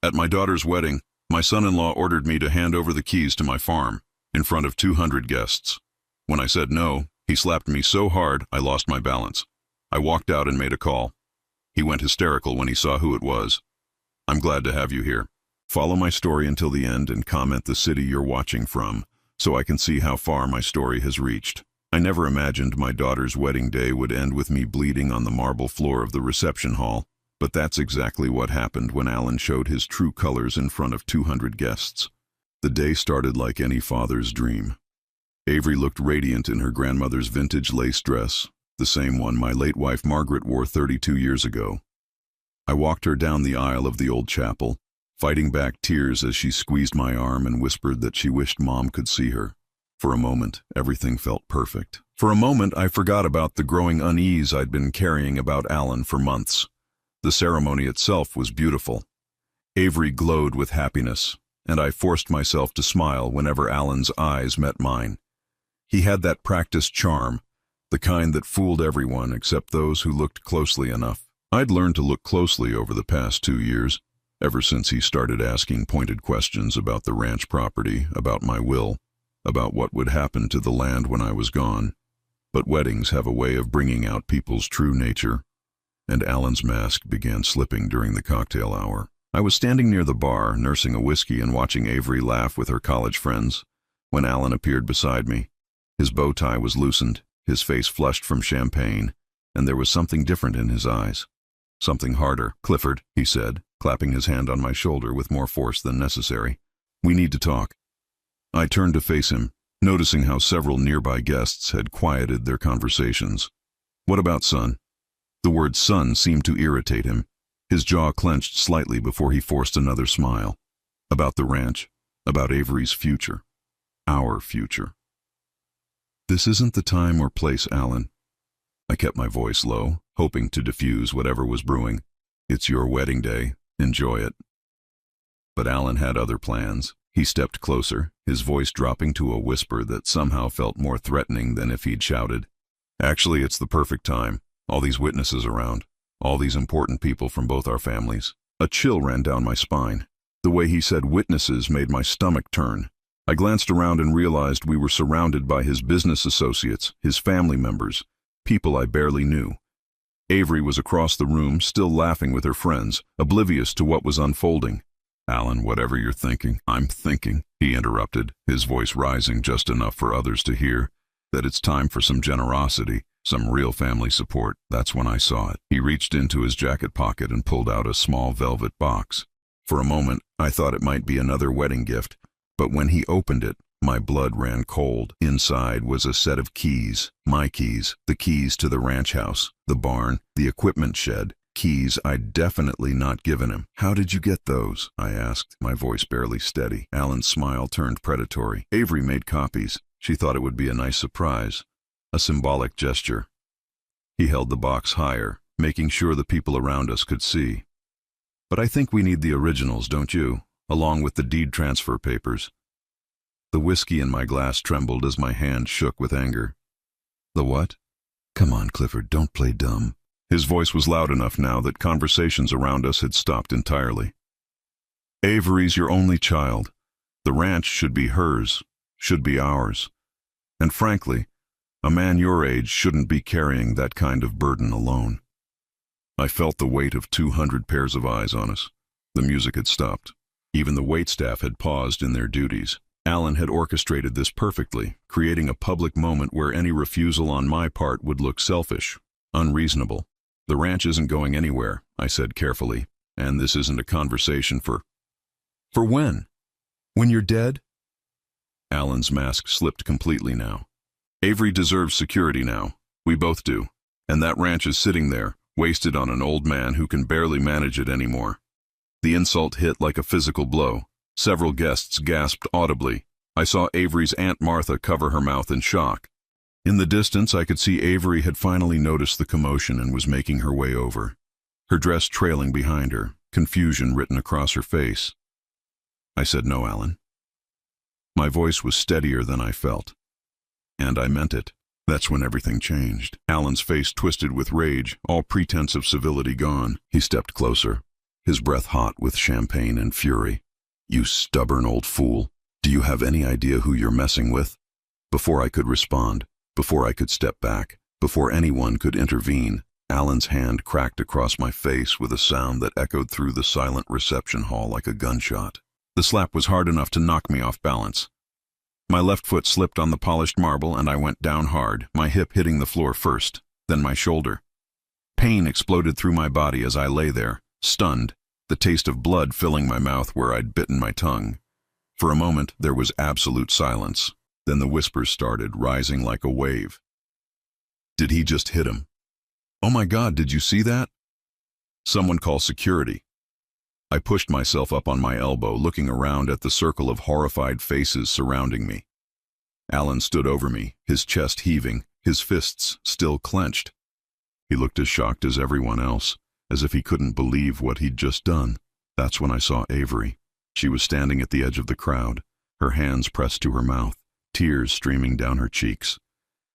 At my daughter's wedding, my son-in-law ordered me to hand over the keys to my farm, in front of 200 guests. When I said no, he slapped me so hard I lost my balance. I walked out and made a call. He went hysterical when he saw who it was. I'm glad to have you here. Follow my story until the end and comment the city you're watching from, so I can see how far my story has reached. I never imagined my daughter's wedding day would end with me bleeding on the marble floor of the reception hall, but that's exactly what happened when Alan showed his true colors in front of 200 guests. The day started like any father's dream. Avery looked radiant in her grandmother's vintage lace dress, the same one my late wife Margaret wore 32 years ago. I walked her down the aisle of the old chapel, fighting back tears as she squeezed my arm and whispered that she wished Mom could see her. For a moment, everything felt perfect. For a moment, I forgot about the growing unease I'd been carrying about Alan for months. The ceremony itself was beautiful. Avery glowed with happiness, and I forced myself to smile whenever Alan's eyes met mine. He had that practiced charm, the kind that fooled everyone except those who looked closely enough. I'd learned to look closely over the past 2 years, ever since he started asking pointed questions about the ranch property, about my will, about what would happen to the land when I was gone. But weddings have a way of bringing out people's true nature, and Alan's mask began slipping during the cocktail hour. I was standing near the bar, nursing a whiskey and watching Avery laugh with her college friends, when Alan appeared beside me. His bow tie was loosened, his face flushed from champagne, and there was something different in his eyes. Something harder. "Clifford," he said, clapping his hand on my shoulder with more force than necessary. "We need to talk." I turned to face him, noticing how several nearby guests had quieted their conversations. "What about son?" The word son seemed to irritate him. His jaw clenched slightly before he forced another smile. "About the ranch, about Avery's future. Our future." "This isn't the time or place, Alan." I kept my voice low, hoping to diffuse whatever was brewing. "It's your wedding day. Enjoy it." But Alan had other plans. He stepped closer, his voice dropping to a whisper that somehow felt more threatening than if he'd shouted. "Actually, it's the perfect time. All these witnesses around. All these important people from both our families." A chill ran down my spine. The way he said witnesses made my stomach turn. I glanced around and realized we were surrounded by his business associates, his family members, people I barely knew. Avery was across the room, still laughing with her friends, oblivious to what was unfolding. "Alan, whatever you're thinking, I'm thinking," he interrupted, his voice rising just enough for others to hear, "that it's time for some generosity, some real family support." That's when I saw it. He reached into his jacket pocket and pulled out a small velvet box. For a moment, I thought it might be another wedding gift, but when he opened it, my blood ran cold. Inside was a set of keys, my keys, the keys to the ranch house, the barn, the equipment shed, keys I'd definitely not given him. "How did you get those?" I asked, my voice barely steady. Alan's smile turned predatory. "Avery made copies. She thought it would be a nice surprise, a symbolic gesture." He held the box higher, making sure the people around us could see. "But I think we need the originals, don't you? Along with the deed transfer papers." The whiskey in my glass trembled as my hand shook with anger. "The what?" "Come on, Clifford, don't play dumb." His voice was loud enough now that conversations around us had stopped entirely. "Avery's your only child. The ranch should be hers, should be ours. And frankly, a man your age shouldn't be carrying that kind of burden alone." I felt the weight of 200 pairs of eyes on us. The music had stopped. Even the waitstaff had paused in their duties. Alan had orchestrated this perfectly, creating a public moment where any refusal on my part would look selfish, unreasonable. "The ranch isn't going anywhere," I said carefully, "and this isn't a conversation for when? When you're dead?" Alan's mask slipped completely now. "Avery deserves security now. We both do. And that ranch is sitting there, wasted on an old man who can barely manage it anymore." The insult hit like a physical blow. Several guests gasped audibly. I saw Avery's Aunt Martha cover her mouth in shock. In the distance, I could see Avery had finally noticed the commotion and was making her way over, her dress trailing behind her, confusion written across her face. I said, "No, Alan." My voice was steadier than I felt. And I meant it. That's when everything changed. Alan's face twisted with rage, all pretense of civility gone. He stepped closer. his breath hot with champagne and fury. "You stubborn old fool. Do you have any idea who you're messing with?" Before I could respond, before I could step back, before anyone could intervene, Alan's hand cracked across my face with a sound that echoed through the silent reception hall like a gunshot. The slap was hard enough to knock me off balance. My left foot slipped on the polished marble and I went down hard, my hip hitting the floor first, then my shoulder. Pain exploded through my body as I lay there, stunned, the taste of blood filling my mouth where I'd bitten my tongue. For a moment, there was absolute silence. Then the whispers started, rising like a wave. "Did he just hit him? Oh my God, did you see that? Someone call security." I pushed myself up on my elbow, looking around at the circle of horrified faces surrounding me. Alan stood over me, his chest heaving, his fists still clenched. He looked as shocked as everyone else, as if he couldn't believe what he'd just done. That's when I saw Avery. She was standing at the edge of the crowd, her hands pressed to her mouth, tears streaming down her cheeks.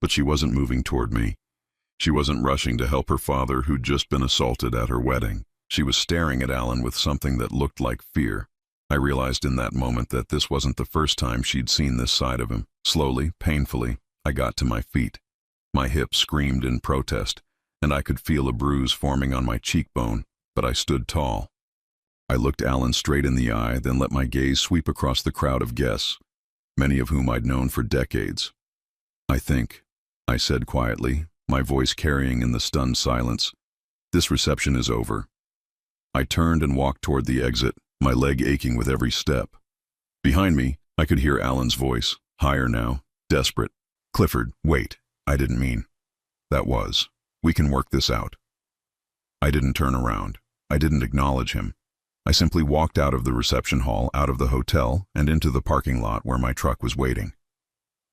But she wasn't moving toward me. She wasn't rushing to help her father who'd just been assaulted at her wedding. She was staring at Alan with something that looked like fear. I realized in that moment that this wasn't the first time she'd seen this side of him. Slowly, painfully, I got to my feet. My hip screamed in protest, and I could feel a bruise forming on my cheekbone, but I stood tall. I looked Alan straight in the eye, then let my gaze sweep across the crowd of guests, many of whom I'd known for decades. "I think," I said quietly, my voice carrying in the stunned silence, "this reception is over." I turned and walked toward the exit, my leg aching with every step. Behind me, I could hear Alan's voice, higher now, desperate. "Clifford, wait. I didn't mean. That was. We can work this out." I didn't turn around. I didn't acknowledge him. I simply walked out of the reception hall, out of the hotel, and into the parking lot where my truck was waiting.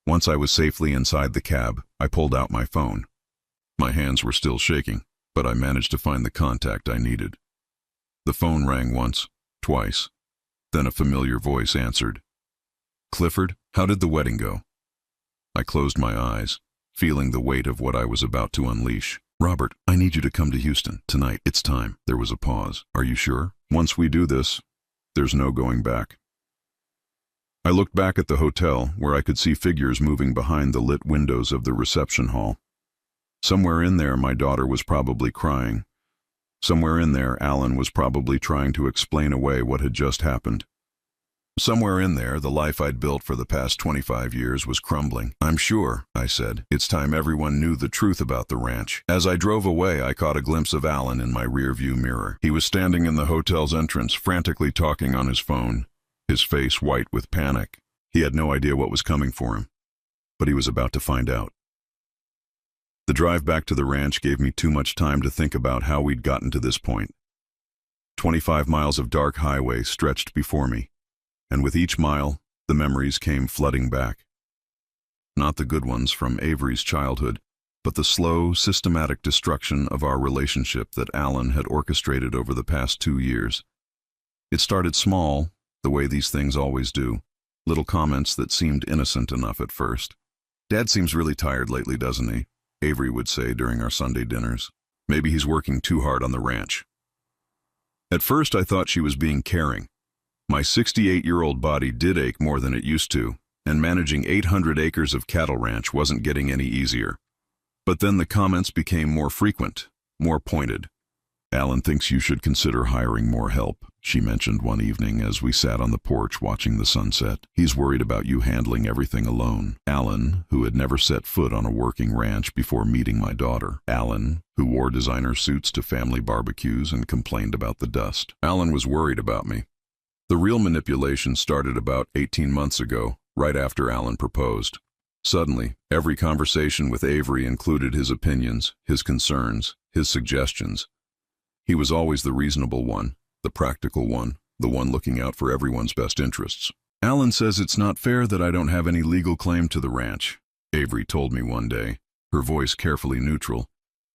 Once I was safely inside the cab, I pulled out my phone. My hands were still shaking, but I managed to find the contact I needed. The phone rang once, twice. Then a familiar voice answered. "Clifford, how did the wedding go?" I closed my eyes, feeling the weight of what I was about to unleash. "Robert, I need you to come to Houston tonight. It's time." There was a pause. "Are you sure? Once we do this, there's no going back." I looked back at the hotel, where I could see figures moving behind the lit windows of the reception hall. Somewhere in there, my daughter was probably crying. Somewhere in there, Alan was probably trying to explain away what had just happened. Somewhere in there, the life I'd built for the past 25 years was crumbling. "I'm sure," I said. "It's time everyone knew the truth about the ranch." As I drove away, I caught a glimpse of Alan in my rearview mirror. He was standing in the hotel's entrance, frantically talking on his phone, his face white with panic. He had no idea what was coming for him, but he was about to find out. The drive back to the ranch gave me too much time to think about how we'd gotten to this point. 25 miles of dark highway stretched before me, and with each mile, the memories came flooding back. Not the good ones from Avery's childhood, but the slow, systematic destruction of our relationship that Alan had orchestrated over the past 2 years. It started small, the way these things always do, little comments that seemed innocent enough at first. "Dad seems really tired lately, doesn't he?" Avery would say during our Sunday dinners. "Maybe he's working too hard on the ranch." At first I thought she was being caring. My 68-year-old body did ache more than it used to, and managing 800 acres of cattle ranch wasn't getting any easier. But then the comments became more frequent, more pointed. "Alan thinks you should consider hiring more help," she mentioned one evening as we sat on the porch watching the sunset. "He's worried about you handling everything alone." Alan, who had never set foot on a working ranch before meeting my daughter. Alan, who wore designer suits to family barbecues and complained about the dust. Alan was worried about me. The real manipulation started about 18 months ago, right after Alan proposed. Suddenly, every conversation with Avery included his opinions, his concerns, his suggestions. He was always the reasonable one, the practical one, the one looking out for everyone's best interests. "Alan says it's not fair that I don't have any legal claim to the ranch," Avery told me one day, her voice carefully neutral.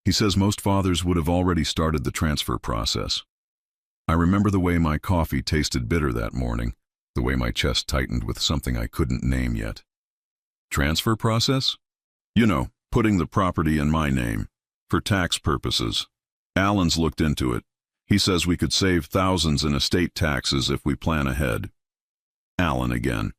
"He says most fathers would have already started the transfer process." I remember the way my coffee tasted bitter that morning, the way my chest tightened with something I couldn't name yet. "Transfer process?" "You know, putting the property in my name, for tax purposes." Alan's looked into it. He says we could save thousands in estate taxes if we plan ahead. Alan again.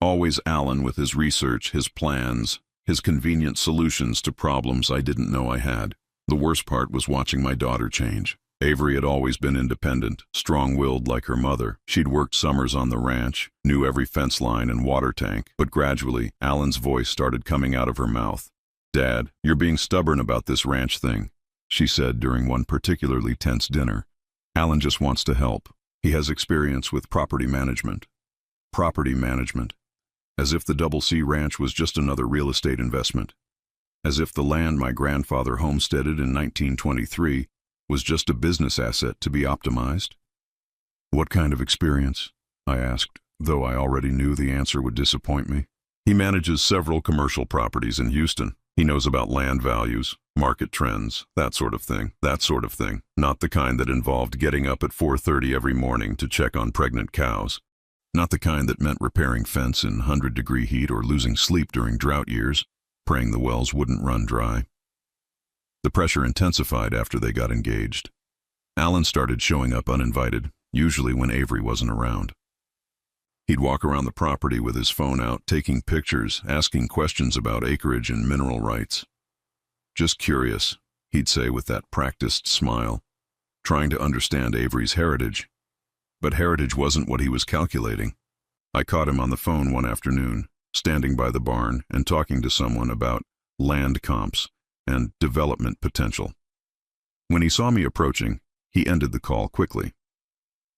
Always Alan with his research, his plans, his convenient solutions to problems I didn't know I had. The worst part was watching my daughter change. Avery had always been independent, strong-willed like her mother. She'd worked summers on the ranch, knew every fence line and water tank, but gradually, Alan's voice started coming out of her mouth. "Dad, you're being stubborn about this ranch thing," she said during one particularly tense dinner. "Alan just wants to help. He has experience with property management." Property management. As if the Double C Ranch was just another real estate investment. As if the land my grandfather homesteaded in 1923 was just a business asset to be optimized. "What kind of experience?" I asked, though I already knew the answer would disappoint me. "He manages several commercial properties in Houston. He knows about land values, market trends, that sort of thing. Not the kind that involved getting up at 4:30 every morning to check on pregnant cows. Not the kind that meant repairing fence in 100-degree heat or losing sleep during drought years, praying the wells wouldn't run dry." The pressure intensified after they got engaged. Alan started showing up uninvited, usually when Avery wasn't around. He'd walk around the property with his phone out, taking pictures, asking questions about acreage and mineral rights. "Just curious," he'd say with that practiced smile, trying to understand Avery's heritage. But heritage wasn't what he was calculating. I caught him on the phone one afternoon, standing by the barn and talking to someone about land comps and development potential. When he saw me approaching, he ended the call quickly.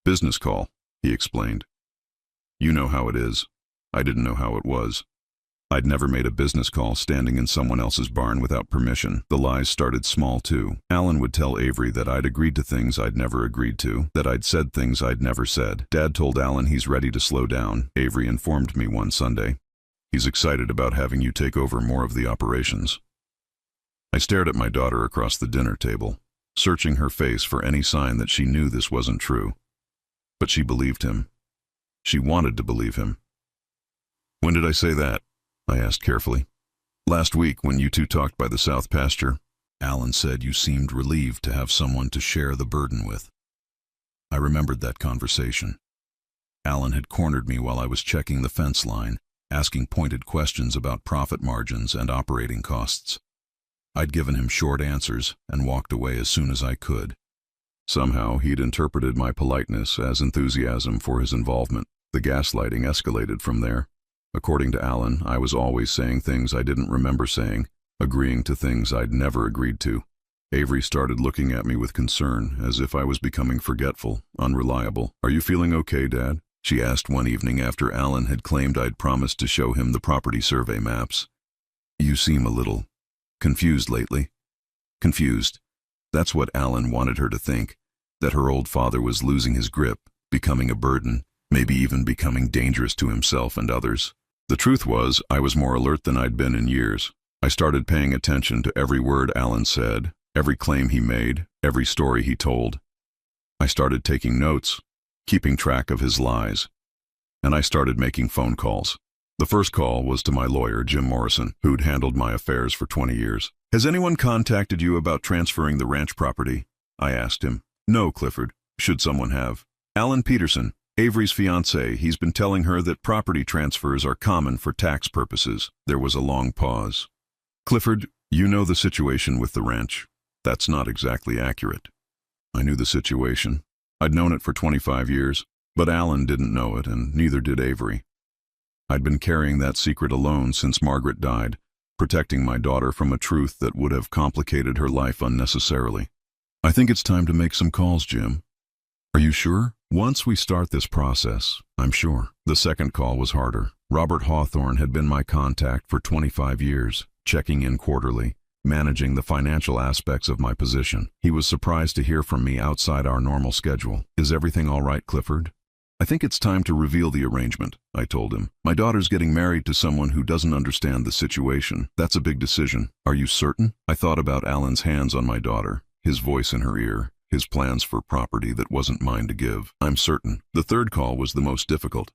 "Business call," he explained. "You know how it is." I didn't know how it was. I'd never made a business call standing in someone else's barn without permission. The lies started small too. Alan would tell Avery that I'd agreed to things I'd never agreed to, that I'd said things I'd never said. Dad told Alan he's ready to slow down, Avery informed me one Sunday. "He's excited about having you take over more of the operations." I stared at my daughter across the dinner table, searching her face for any sign that she knew this wasn't true. But she believed him. She wanted to believe him. "When did I say that?" I asked carefully. "Last week when you two talked by the south pasture. Alan said you seemed relieved to have someone to share the burden with." I remembered that conversation. Alan had cornered me while I was checking the fence line, asking pointed questions about profit margins and operating costs. I'd given him short answers and walked away as soon as I could. Somehow he'd interpreted my politeness as enthusiasm for his involvement. The gaslighting escalated from there. According to Alan, I was always saying things I didn't remember saying, agreeing to things I'd never agreed to. Avery started looking at me with concern, as if I was becoming forgetful, unreliable. "Are you feeling okay, Dad?" she asked one evening after Alan had claimed I'd promised to show him the property survey maps. "You seem a little confused lately." Confused. That's what Alan wanted her to think, that her old father was losing his grip, becoming a burden, maybe even becoming dangerous to himself and others. The truth was, I was more alert than I'd been in years. I started paying attention to every word Alan said, every claim he made, every story he told. I started taking notes, keeping track of his lies. And I started making phone calls. The first call was to my lawyer, Jim Morrison, who'd handled my affairs for 20 years. "Has anyone contacted you about transferring the ranch property?" I asked him. "No, Clifford. Should someone have?" "Alan Peterson, Avery's fiancé. He's been telling her that property transfers are common for tax purposes." There was a long pause. "Clifford, you know the situation with the ranch." "That's not exactly accurate." I knew the situation. I'd known it for 25 years, but Alan didn't know it, and neither did Avery. I'd been carrying that secret alone since Margaret died, protecting my daughter from a truth that would have complicated her life unnecessarily. "I think it's time to make some calls, Jim." "Are you sure?" "Once we start this process, I'm sure." The second call was harder. Robert Hawthorne had been my contact for 25 years, checking in quarterly, managing the financial aspects of my position. He was surprised to hear from me outside our normal schedule. "Is everything all right, Clifford?" "I think it's time to reveal the arrangement," I told him. "My daughter's getting married to someone who doesn't understand the situation. That's a big decision." "Are you certain?" I thought about Alan's hands on my daughter, his voice in her ear, his plans for property that wasn't mine to give. "I'm certain." The third call was the most difficult.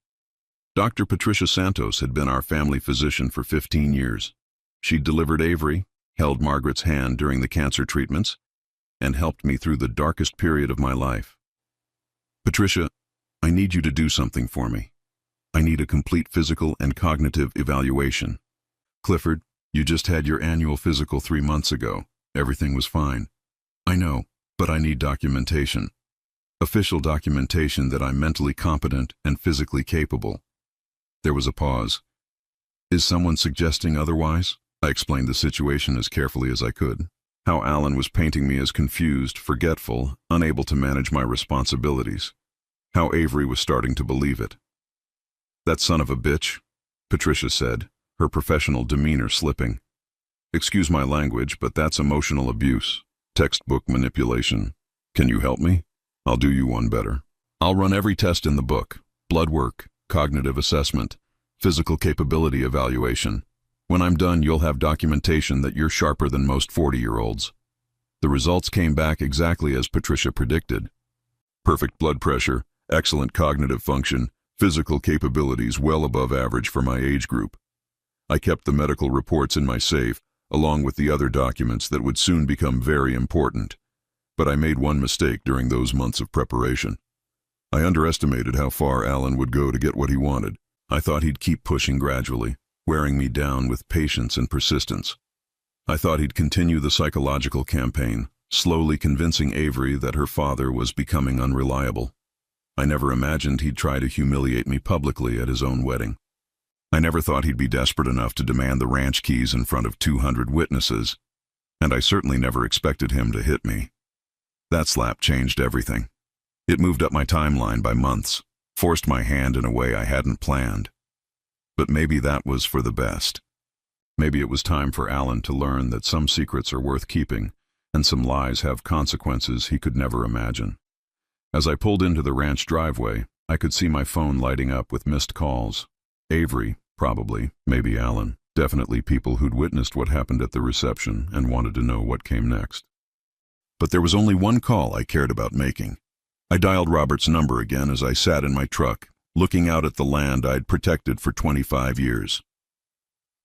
Dr. Patricia Santos had been our family physician for 15 years. She'd delivered Avery, held Margaret's hand during the cancer treatments, and helped me through the darkest period of my life. Patricia, I need you to do something for me. I need a complete physical and cognitive evaluation. Clifford, you just had your annual physical 3 months ago. Everything was fine. I know, but I need documentation. Official documentation that I'm mentally competent and physically capable. There was a pause. Is someone suggesting otherwise? I explained the situation as carefully as I could. How Alan was painting me as confused, forgetful, unable to manage my responsibilities. How Avery was starting to believe it. That son of a bitch, Patricia said, her professional demeanor slipping. Excuse my language, but that's emotional abuse. Textbook manipulation. Can you help me? I'll do you one better. I'll run every test in the book. Blood work, cognitive assessment, physical capability evaluation. When I'm done, you'll have documentation that you're sharper than most 40-year-olds. The results came back exactly as Patricia predicted. Perfect blood pressure, excellent cognitive function, physical capabilities well above average for my age group. I kept the medical reports in my safe, along with the other documents that would soon become very important. But I made one mistake during those months of preparation. I underestimated how far Alan would go to get what he wanted. I thought he'd keep pushing gradually, wearing me down with patience and persistence. I thought he'd continue the psychological campaign, slowly convincing Avery that her father was becoming unreliable. I never imagined he'd try to humiliate me publicly at his own wedding. I never thought he'd be desperate enough to demand the ranch keys in front of 200 witnesses, and I certainly never expected him to hit me. That slap changed everything. It moved up my timeline by months, forced my hand in a way I hadn't planned. But maybe that was for the best. Maybe it was time for Alan to learn that some secrets are worth keeping, and some lies have consequences he could never imagine. As I pulled into the ranch driveway, I could see my phone lighting up with missed calls. Avery, probably, maybe Alan, definitely people who'd witnessed what happened at the reception and wanted to know what came next. But there was only one call I cared about making. I dialed Robert's number again as I sat in my truck, looking out at the land I'd protected for 25 years.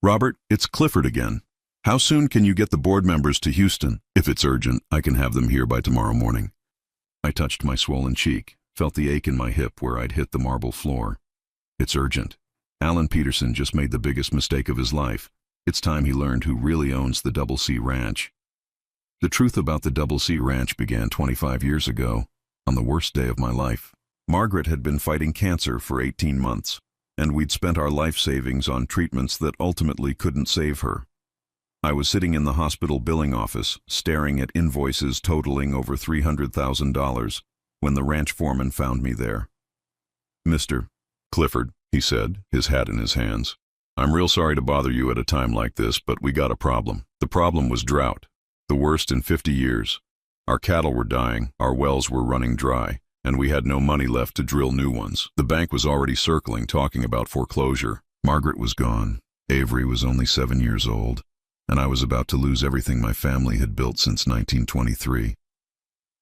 Robert, it's Clifford again. How soon can you get the board members to Houston? If it's urgent, I can have them here by tomorrow morning. I touched my swollen cheek, felt the ache in my hip where I'd hit the marble floor. It's urgent. Alan Peterson just made the biggest mistake of his life. It's time he learned who really owns the Double C Ranch. The truth about the Double C Ranch began 25 years ago, on the worst day of my life. Margaret had been fighting cancer for 18 months, and we'd spent our life savings on treatments that ultimately couldn't save her. I was sitting in the hospital billing office, staring at invoices totaling over $300,000, when the ranch foreman found me there. Mr. Clifford, he said, his hat in his hands. I'm real sorry to bother you at a time like this, but we got a problem. The problem was drought, the worst in 50 years. Our cattle were dying, our wells were running dry, and we had no money left to drill new ones. The bank was already circling, talking about foreclosure. Margaret was gone. Avery was only 7 years old, and I was about to lose everything my family had built since 1923.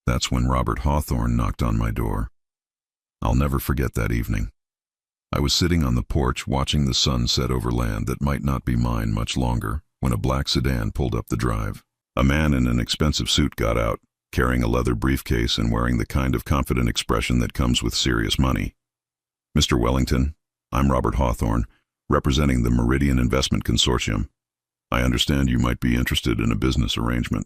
That's when Robert Hawthorne knocked on my door. I'll never forget that evening. I was sitting on the porch watching the sun set over land that might not be mine much longer when a black sedan pulled up the drive. A man in an expensive suit got out, carrying a leather briefcase and wearing the kind of confident expression that comes with serious money. Mr. Wellington, I'm Robert Hawthorne, representing the Meridian Investment Consortium. I understand you might be interested in a business arrangement.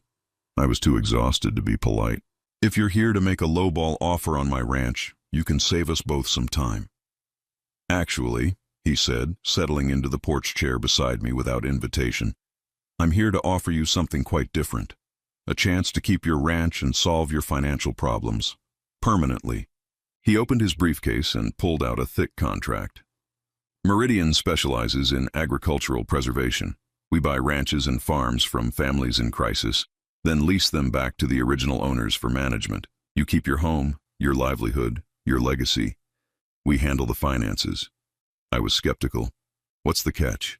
I was too exhausted to be polite. If you're here to make a lowball offer on my ranch, you can save us both some time. Actually, he said, settling into the porch chair beside me without invitation, I'm here to offer you something quite different. A chance to keep your ranch and solve your financial problems. Permanently. He opened his briefcase and pulled out a thick contract. Meridian specializes in agricultural preservation. We buy ranches and farms from families in crisis, then lease them back to the original owners for management. You keep your home, your livelihood, your legacy. We handle the finances. I was skeptical. What's the catch?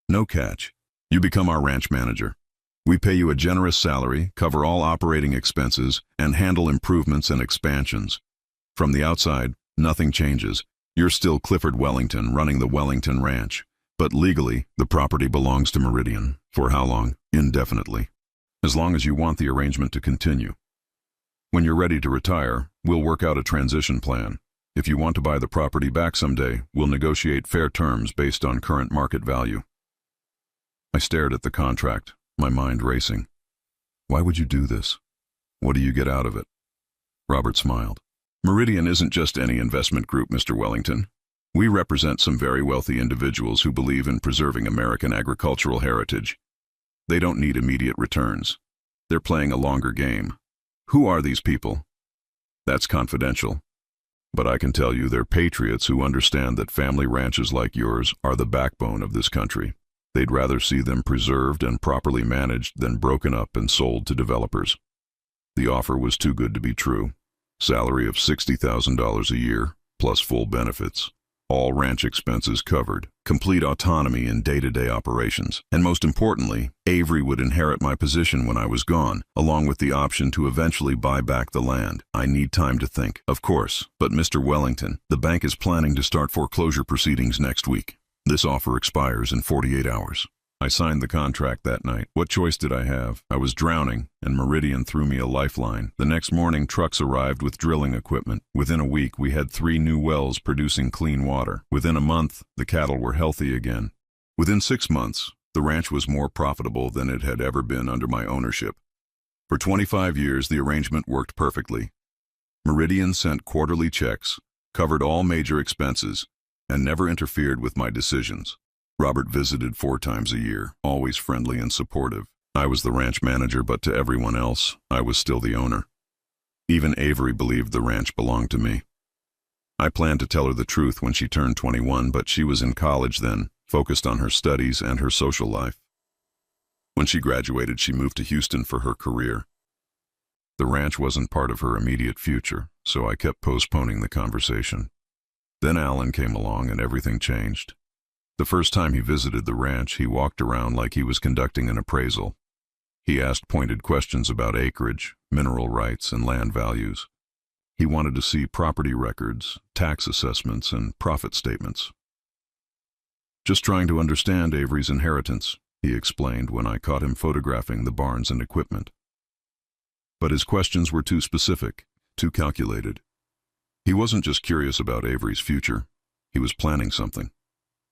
No catch. You become our ranch manager. We pay you a generous salary, cover all operating expenses, and handle improvements and expansions. From the outside, nothing changes. You're still Clifford Wellington running the Wellington Ranch. But legally, the property belongs to Meridian. For how long? Indefinitely. As long as you want the arrangement to continue. When you're ready to retire, we'll work out a transition plan. If you want to buy the property back someday, we'll negotiate fair terms based on current market value. I stared at the contract, my mind racing. Why would you do this? What do you get out of it? Robert smiled. Meridian isn't just any investment group, Mr. Wellington. We represent some very wealthy individuals who believe in preserving American agricultural heritage. They don't need immediate returns. They're playing a longer game. Who are these people? That's confidential. But I can tell you they're patriots who understand that family ranches like yours are the backbone of this country. They'd rather see them preserved and properly managed than broken up and sold to developers. The offer was too good to be true. Salary of $60,000 a year, plus full benefits. All ranch expenses covered, complete autonomy in day-to-day operations, and most importantly, Avery would inherit my position when I was gone, along with the option to eventually buy back the land. I need time to think, of course, but Mr. Wellington, the bank is planning to start foreclosure proceedings next week. This offer expires in 48 hours. I signed the contract that night. What choice did I have? I was drowning, and Meridian threw me a lifeline. The next morning, trucks arrived with drilling equipment. Within a week, we had 3 new wells producing clean water. Within a month, the cattle were healthy again. Within 6 months, the ranch was more profitable than it had ever been under my ownership. For 25 years, the arrangement worked perfectly. Meridian sent quarterly checks, covered all major expenses, and never interfered with my decisions. Robert visited 4 times a year, always friendly and supportive. I was the ranch manager, but to everyone else, I was still the owner. Even Avery believed the ranch belonged to me. I planned to tell her the truth when she turned 21, but she was in college then, focused on her studies and her social life. When she graduated, she moved to Houston for her career. The ranch wasn't part of her immediate future, so I kept postponing the conversation. Then Alan came along and everything changed. The first time he visited the ranch, he walked around like he was conducting an appraisal. He asked pointed questions about acreage, mineral rights, and land values. He wanted to see property records, tax assessments, and profit statements. Just trying to understand Avery's inheritance, he explained when I caught him photographing the barns and equipment. But his questions were too specific, too calculated. He wasn't just curious about Avery's future, he was planning something.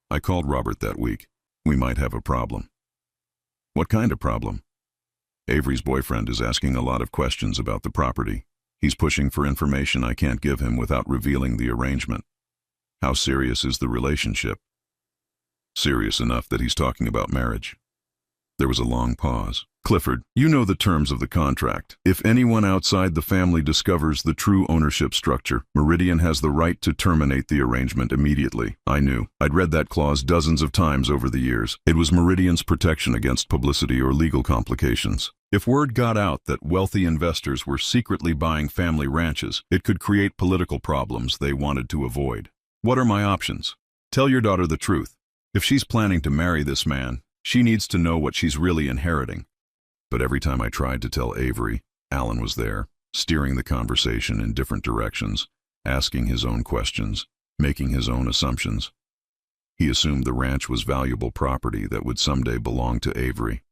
I called Robert that week. We might have a problem. What kind of problem? Avery's boyfriend is asking a lot of questions about the property. He's pushing for information I can't give him without revealing the arrangement. How serious is the relationship? Serious enough that he's talking about marriage. There was a long pause. Clifford, you know the terms of the contract. If anyone outside the family discovers the true ownership structure, Meridian has the right to terminate the arrangement immediately. I knew. I'd read that clause dozens of times over the years. It was Meridian's protection against publicity or legal complications. If word got out that wealthy investors were secretly buying family ranches, it could create political problems they wanted to avoid. What are my options? Tell your daughter the truth. If she's planning to marry this man, she needs to know what she's really inheriting. But every time I tried to tell Avery, Alan was there, steering the conversation in different directions, asking his own questions, making his own assumptions. He assumed the ranch was valuable property that would someday belong to Avery.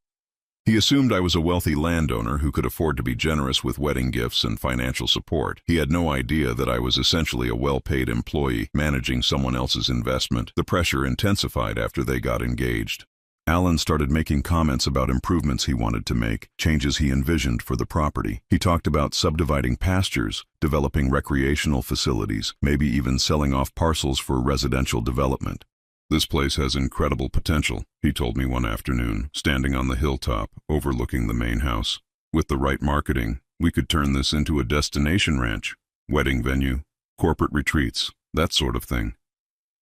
He assumed I was a wealthy landowner who could afford to be generous with wedding gifts and financial support. He had no idea that I was essentially a well-paid employee managing someone else's investment. The pressure intensified after they got engaged. Alan started making comments about improvements he wanted to make, changes he envisioned for the property. He talked about subdividing pastures, developing recreational facilities, maybe even selling off parcels for residential development. This place has incredible potential, he told me one afternoon, standing on the hilltop, overlooking the main house. With the right marketing, we could turn this into a destination ranch, wedding venue, corporate retreats, that sort of thing.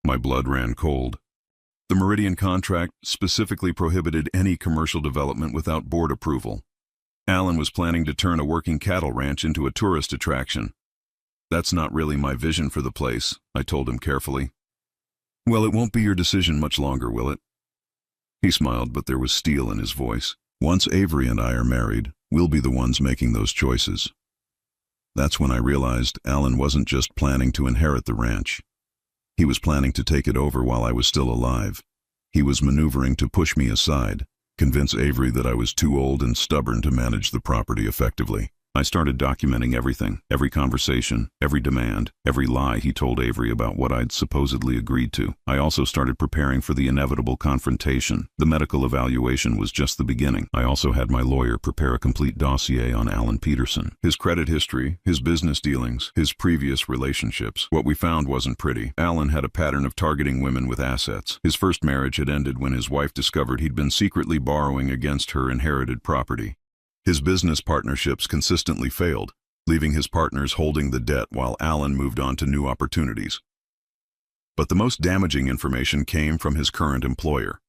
My blood ran cold. The Meridian contract specifically prohibited any commercial development without board approval. Alan was planning to turn a working cattle ranch into a tourist attraction. That's not really my vision for the place, I told him carefully. Well, it won't be your decision much longer, will it? He smiled, but there was steel in his voice. Once Avery and I are married, we'll be the ones making those choices. That's when I realized Alan wasn't just planning to inherit the ranch. He was planning to take it over while I was still alive. He was maneuvering to push me aside, convince Avery that I was too old and stubborn to manage the property effectively. I started documenting everything, every conversation, every demand, every lie he told Avery about what I'd supposedly agreed to. I also started preparing for the inevitable confrontation. The medical evaluation was just the beginning. I also had my lawyer prepare a complete dossier on Alan Peterson. His credit history, his business dealings, his previous relationships. What we found wasn't pretty. Alan had a pattern of targeting women with assets. His first marriage had ended when his wife discovered he'd been secretly borrowing against her inherited property. His business partnerships consistently failed, leaving his partners holding the debt while Alan moved on to new opportunities. But the most damaging information came from his current employer.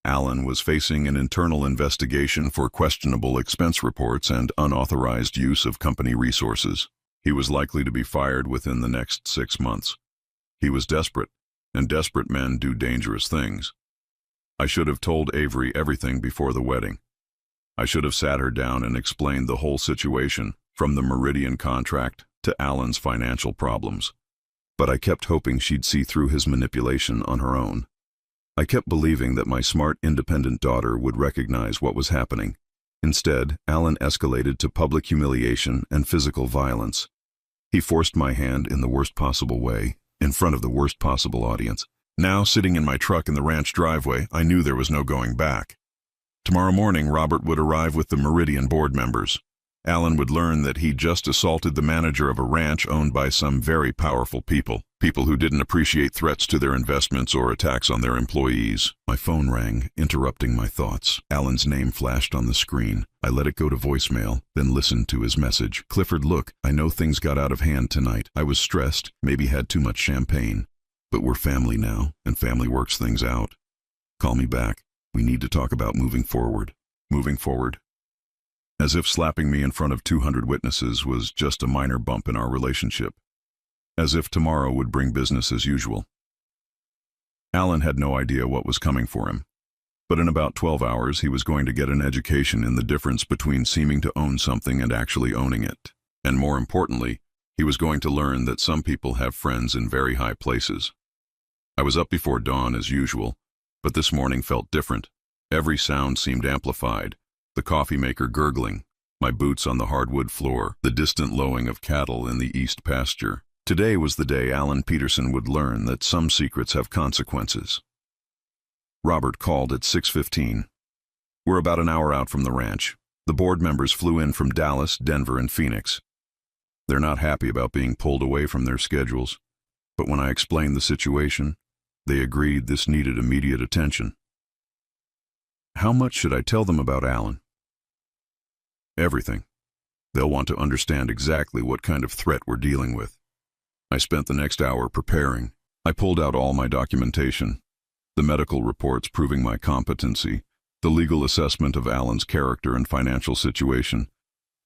Alan was facing an internal investigation for questionable expense reports and unauthorized use of company resources. He was likely to be fired within the next 6 months. He was desperate, and desperate men do dangerous things. I should have told Avery everything before the wedding. I should have sat her down and explained the whole situation, from the Meridian contract to Alan's financial problems. But I kept hoping she'd see through his manipulation on her own. I kept believing that my smart, independent daughter would recognize what was happening. Instead, Alan escalated to public humiliation and physical violence. He forced my hand in the worst possible way, in front of the worst possible audience. Now, sitting in my truck in the ranch driveway, I knew there was no going back. Tomorrow morning, Robert would arrive with the Meridian board members. Alan would learn that he'd just assaulted the manager of a ranch owned by some very powerful people who didn't appreciate threats to their investments or attacks on their employees. My phone rang, interrupting my thoughts. Alan's name flashed on the screen. I let it go to voicemail, then listened to his message. "Clifford, look, I know things got out of hand tonight. I was stressed, maybe had too much champagne. But we're family now, and family works things out. Call me back. We need to talk about moving forward." Moving forward. As if slapping me in front of 200 witnesses was just a minor bump in our relationship. As if tomorrow would bring business as usual. Alan had no idea what was coming for him. But in about 12 hours, he was going to get an education in the difference between seeming to own something and actually owning it. And more importantly, he was going to learn that some people have friends in very high places. I was up before dawn as usual, but this morning felt different. Every sound seemed amplified. The coffee maker gurgling, my boots on the hardwood floor, the distant lowing of cattle in the east pasture. Today was the day Alan Peterson would learn that some secrets have consequences. Robert called at 6:15. We're about an hour out from the ranch. The board members flew in from Dallas, Denver, and Phoenix. They're not happy about being pulled away from their schedules, but when I explained the situation, they agreed this needed immediate attention. How much should I tell them about Alan? Everything. They'll want to understand exactly what kind of threat we're dealing with. I spent the next hour preparing. I pulled out all my documentation, the medical reports proving my competency, the legal assessment of Alan's character and financial situation,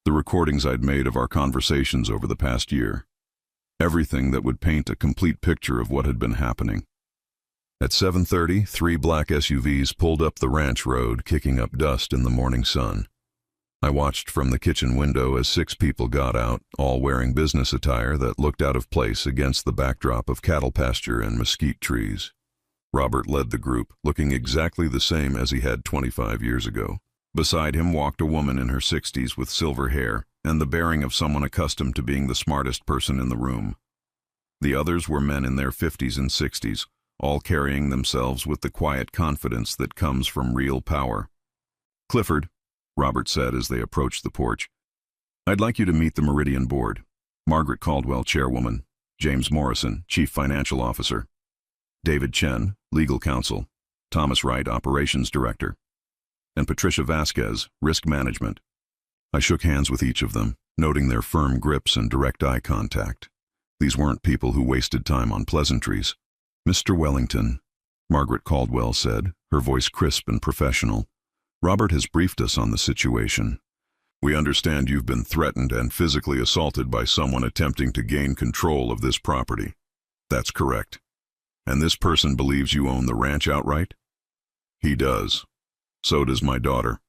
the recordings I'd made of our conversations over the past year. Everything that would paint a complete picture of what had been happening. At 7:30, 3 black SUVs pulled up the ranch road, kicking up dust in the morning sun. I watched from the kitchen window as 6 people got out, all wearing business attire that looked out of place against the backdrop of cattle pasture and mesquite trees. Robert led the group, looking exactly the same as he had 25 years ago. Beside him walked a woman in her 60s with silver hair and the bearing of someone accustomed to being the smartest person in the room. The others were men in their 50s and 60s, all carrying themselves with the quiet confidence that comes from real power. "Clifford," Robert said as they approached the porch, "I'd like you to meet the Meridian Board. Margaret Caldwell, Chairwoman; James Morrison, Chief Financial Officer; David Chen, Legal Counsel; Thomas Wright, Operations Director; and Patricia Vasquez, Risk Management." I shook hands with each of them, noting their firm grips and direct eye contact. These weren't people who wasted time on pleasantries. "Mr. Wellington," Margaret Caldwell said, her voice crisp and professional, "Robert has briefed us on the situation. We understand you've been threatened and physically assaulted by someone attempting to gain control of this property. That's correct. And this person believes you own the ranch outright?" "He does. So does my daughter.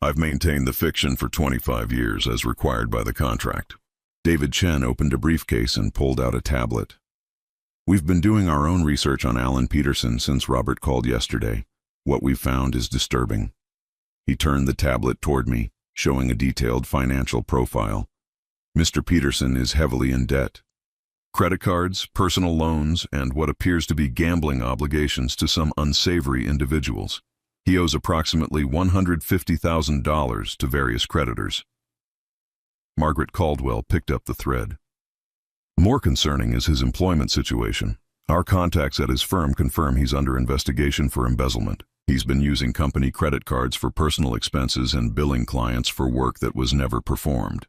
I've maintained the fiction for 25 years as required by the contract." David Chen opened a briefcase and pulled out a tablet. "We've been doing our own research on Alan Peterson since Robert called yesterday. What we've found is disturbing." He turned the tablet toward me. showing a detailed financial profile. Mr. Peterson is heavily in debt. Credit cards, personal loans, and what appears to be gambling obligations to some unsavory individuals. He owes approximately $150,000 to various creditors. Margaret Caldwell picked up the thread. More concerning is his employment situation. Our contacts at his firm confirm he's under investigation for embezzlement. He's been using company credit cards for personal expenses and billing clients for work that was never performed.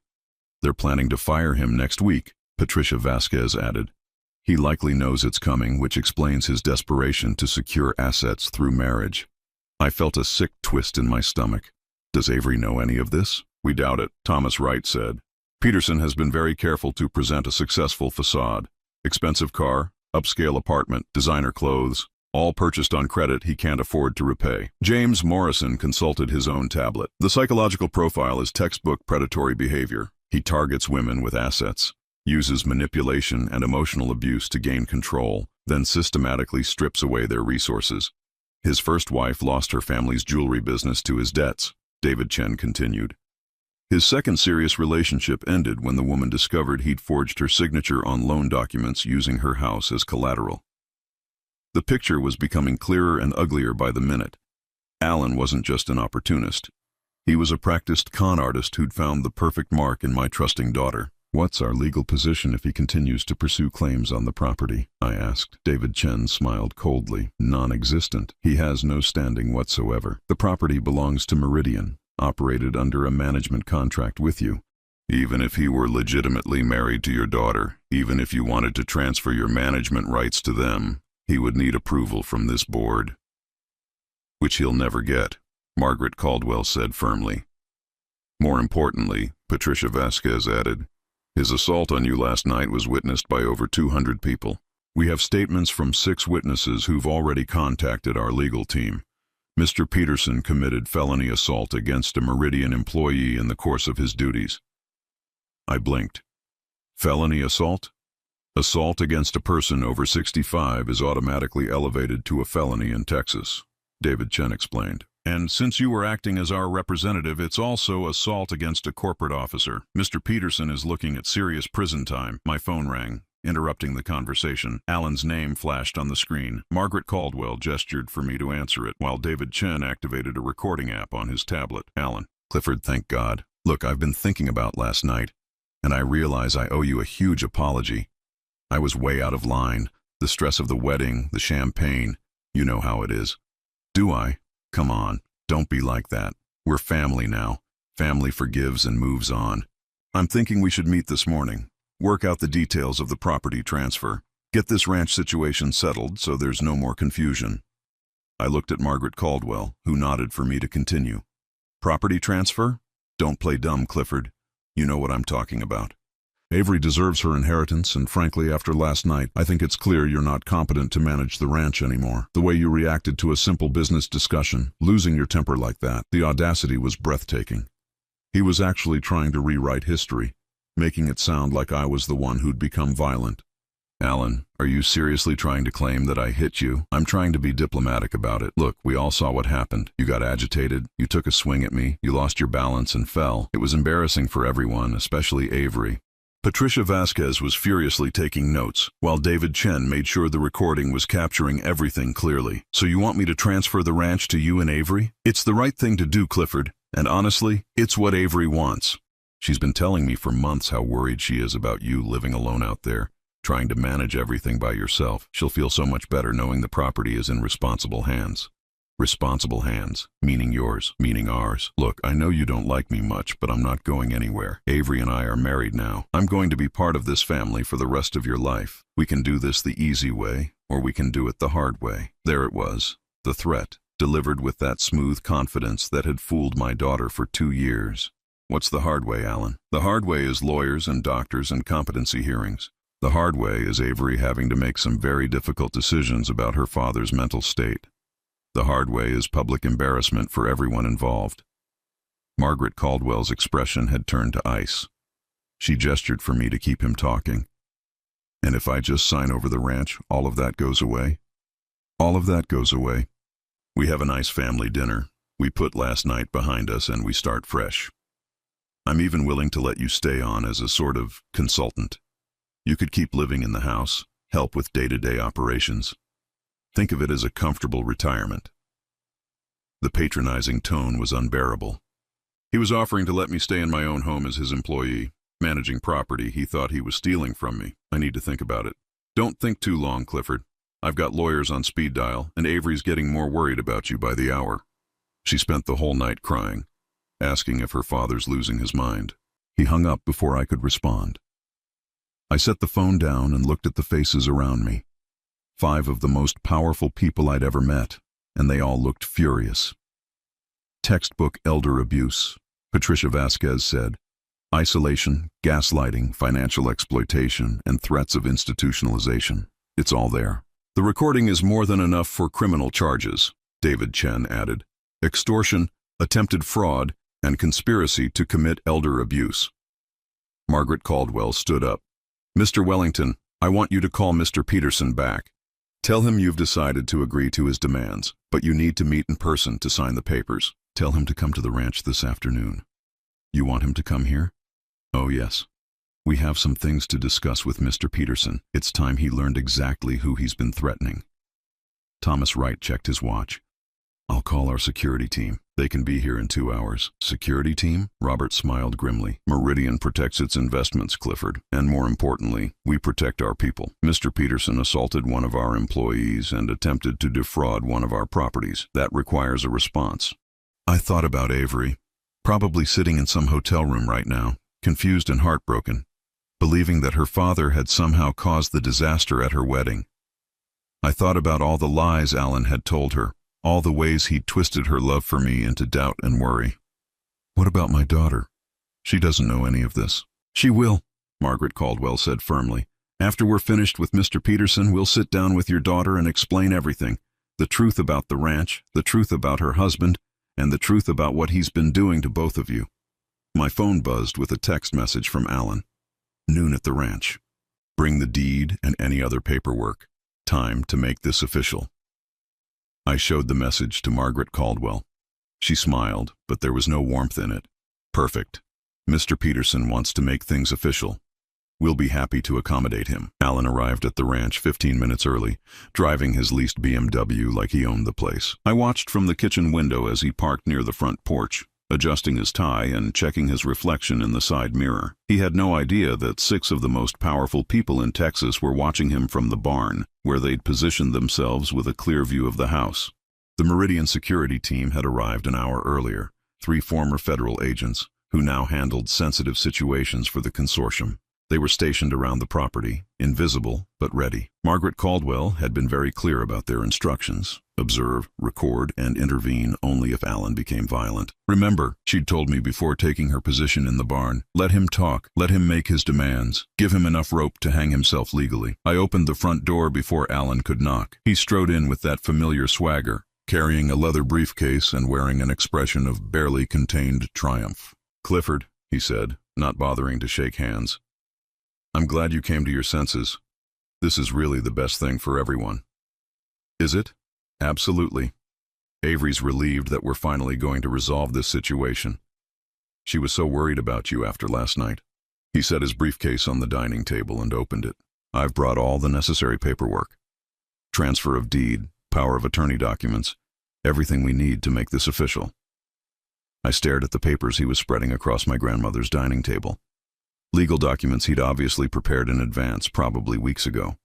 They're planning to fire him next week, Patricia Vasquez added. He likely knows it's coming, which explains his desperation to secure assets through marriage. I felt a sick twist in my stomach. Does Avery know any of this? We doubt it, Thomas Wright said. Peterson has been very careful to present a successful facade. Expensive car, upscale apartment, designer clothes, all purchased on credit he can't afford to repay. James Morrison consulted his own tablet. The psychological profile is textbook predatory behavior. He targets women with assets, uses manipulation and emotional abuse to gain control, then systematically strips away their resources. His first wife lost her family's jewelry business to his debts, David Chen continued. His second serious relationship ended when the woman discovered he'd forged her signature on loan documents using her house as collateral. The picture was becoming clearer and uglier by the minute. Alan wasn't just an opportunist. He was a practiced con artist who'd found the perfect mark in my trusting daughter. What's our legal position if he continues to pursue claims on the property? I asked. David Chen smiled coldly. Non-existent. He has no standing whatsoever. The property belongs to Meridian, operated under a management contract with you. Even if he were legitimately married to your daughter, even if you wanted to transfer your management rights to them, he would need approval from this board. Which he'll never get, Margaret Caldwell said firmly. More importantly, Patricia Vasquez added, his assault on you last night was witnessed by over 200 people. We have statements from 6 witnesses who've already contacted our legal team. Mr. Peterson committed felony assault against a Meridian employee in the course of his duties. I blinked. Felony assault? Assault against a person over 65 is automatically elevated to a felony in Texas, David Chen explained. And since you were acting as our representative, it's also assault against a corporate officer. Mr. Peterson is looking at serious prison time. My phone rang, interrupting the conversation. Alan's name flashed on the screen. Margaret Caldwell gestured for me to answer it, while David Chen activated a recording app on his tablet. Alan. Clifford, thank God. Look, I've been thinking about last night, and I realize I owe you a huge apology. I was way out of line. The stress of the wedding, the champagne, you know how it is. Do I? Come on, don't be like that. We're family now. Family forgives and moves on. I'm thinking we should meet this morning. Work out the details of the property transfer. Get this ranch situation settled so there's no more confusion. I looked at Margaret Caldwell, who nodded for me to continue. Property transfer? Don't play dumb, Clifford. You know what I'm talking about. Avery deserves her inheritance, and frankly, after last night, I think it's clear you're not competent to manage the ranch anymore. The way you reacted to a simple business discussion, losing your temper like that, the audacity was breathtaking. He was actually trying to rewrite history, making it sound like I was the one who'd become violent. Alan, are you seriously trying to claim that I hit you? I'm trying to be diplomatic about it. Look, we all saw what happened. You got agitated, you took a swing at me, you lost your balance and fell. It was embarrassing for everyone, especially Avery. Patricia Vasquez was furiously taking notes, while David Chen made sure the recording was capturing everything clearly. So you want me to transfer the ranch to you and Avery? It's the right thing to do, Clifford, and honestly, it's what Avery wants. She's been telling me for months how worried she is about you living alone out there, trying to manage everything by yourself. She'll feel so much better knowing the property is in responsible hands. Responsible hands, meaning yours, meaning ours. Look, I know you don't like me much, but I'm not going anywhere. Avery and I are married now. I'm going to be part of this family for the rest of your life. We can do this the easy way, or we can do it the hard way. There it was, the threat, delivered with that smooth confidence that had fooled my daughter for 2 years. What's the hard way, Alan? The hard way is lawyers and doctors and competency hearings. The hard way is Avery having to make some very difficult decisions about her father's mental state. The hard way is public embarrassment for everyone involved. Margaret Caldwell's expression had turned to ice. She gestured for me to keep him talking. And if I just sign over the ranch, all of that goes away? All of that goes away. We have a nice family dinner. We put last night behind us and we start fresh. I'm even willing to let you stay on as a sort of consultant. You could keep living in the house, help with day-to-day operations. Think of it as a comfortable retirement. The patronizing tone was unbearable. He was offering to let me stay in my own home as his employee, managing property he thought he was stealing from me. I need to think about it. Don't think too long, Clifford. I've got lawyers on speed dial, and Avery's getting more worried about you by the hour. She spent the whole night crying, asking if her father's losing his mind. He hung up before I could respond. I set the phone down and looked at the faces around me. 5 of the most powerful people I'd ever met, and they all looked furious. Textbook elder abuse, Patricia Vasquez said. Isolation, gaslighting, financial exploitation, and threats of institutionalization. It's all there. The recording is more than enough for criminal charges, David Chen added. Extortion, attempted fraud, and conspiracy to commit elder abuse. Margaret Caldwell stood up. Mr. Wellington, I want you to call Mr. Peterson back. Tell him you've decided to agree to his demands, but you need to meet in person to sign the papers. Tell him to come to the ranch this afternoon. You want him to come here? Oh, yes. We have some things to discuss with Mr. Peterson. It's time he learned exactly who he's been threatening. Thomas Wright checked his watch. I'll call our security team. They can be here in 2 hours. Security team? Robert smiled grimly. Meridian protects its investments, Clifford. And more importantly, we protect our people. Mr. Peterson assaulted one of our employees and attempted to defraud one of our properties. That requires a response. I thought about Avery. Probably sitting in some hotel room right now, confused and heartbroken, believing that her father had somehow caused the disaster at her wedding. I thought about all the lies Alan had told her, all the ways he'd twisted her love for me into doubt and worry. What about my daughter? She doesn't know any of this. She will, Margaret Caldwell said firmly. After we're finished with Mr. Peterson, we'll sit down with your daughter and explain everything. The truth about the ranch, the truth about her husband, and the truth about what he's been doing to both of you. My phone buzzed with a text message from Alan. Noon at the ranch. Bring the deed and any other paperwork. Time to make this official. I showed the message to Margaret Caldwell. She smiled, but there was no warmth in it. Perfect. Mr. Peterson wants to make things official. We'll be happy to accommodate him. Alan arrived at the ranch 15 minutes early, driving his leased BMW like he owned the place. I watched from the kitchen window as he parked near the front porch, adjusting his tie and checking his reflection in the side mirror. He had no idea that 6 of the most powerful people in Texas were watching him from the barn, where they'd positioned themselves with a clear view of the house. The Meridian security team had arrived an hour earlier, 3 former federal agents, who now handled sensitive situations for the consortium. They were stationed around the property, invisible but ready. Margaret Caldwell had been very clear about their instructions. Observe, record, and intervene only if Alan became violent. Remember, she'd told me before taking her position in the barn, let him talk, let him make his demands, give him enough rope to hang himself legally. I opened the front door before Alan could knock. He strode in with that familiar swagger, carrying a leather briefcase and wearing an expression of barely contained triumph. Clifford, he said, not bothering to shake hands. I'm glad you came to your senses. This is really the best thing for everyone. Is it? Absolutely. Avery's relieved that we're finally going to resolve this situation. She was so worried about you after last night. He set his briefcase on the dining table and opened it. I've brought all the necessary paperwork. Transfer of deed, power of attorney documents, everything we need to make this official. I stared at the papers he was spreading across my grandmother's dining table. Legal documents he'd obviously prepared in advance, probably weeks ago.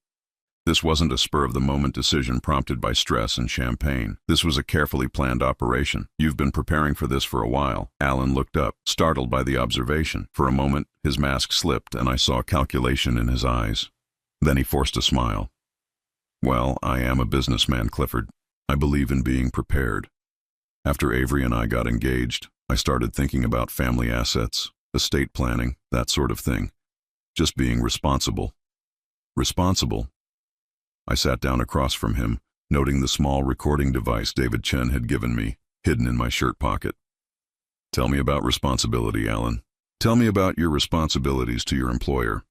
This wasn't a spur-of-the-moment decision prompted by stress and champagne. This was a carefully planned operation. You've been preparing for this for a while. Alan looked up, startled by the observation. For a moment, his mask slipped and I saw calculation in his eyes. Then he forced a smile. Well, I am a businessman, Clifford. I believe in being prepared. After Avery and I got engaged, I started thinking about family assets, estate planning, that sort of thing. Just being responsible. Responsible? I sat down across from him, noting the small recording device David Chen had given me, hidden in my shirt pocket. Tell me about responsibility, Alan. Tell me about your responsibilities to your employer.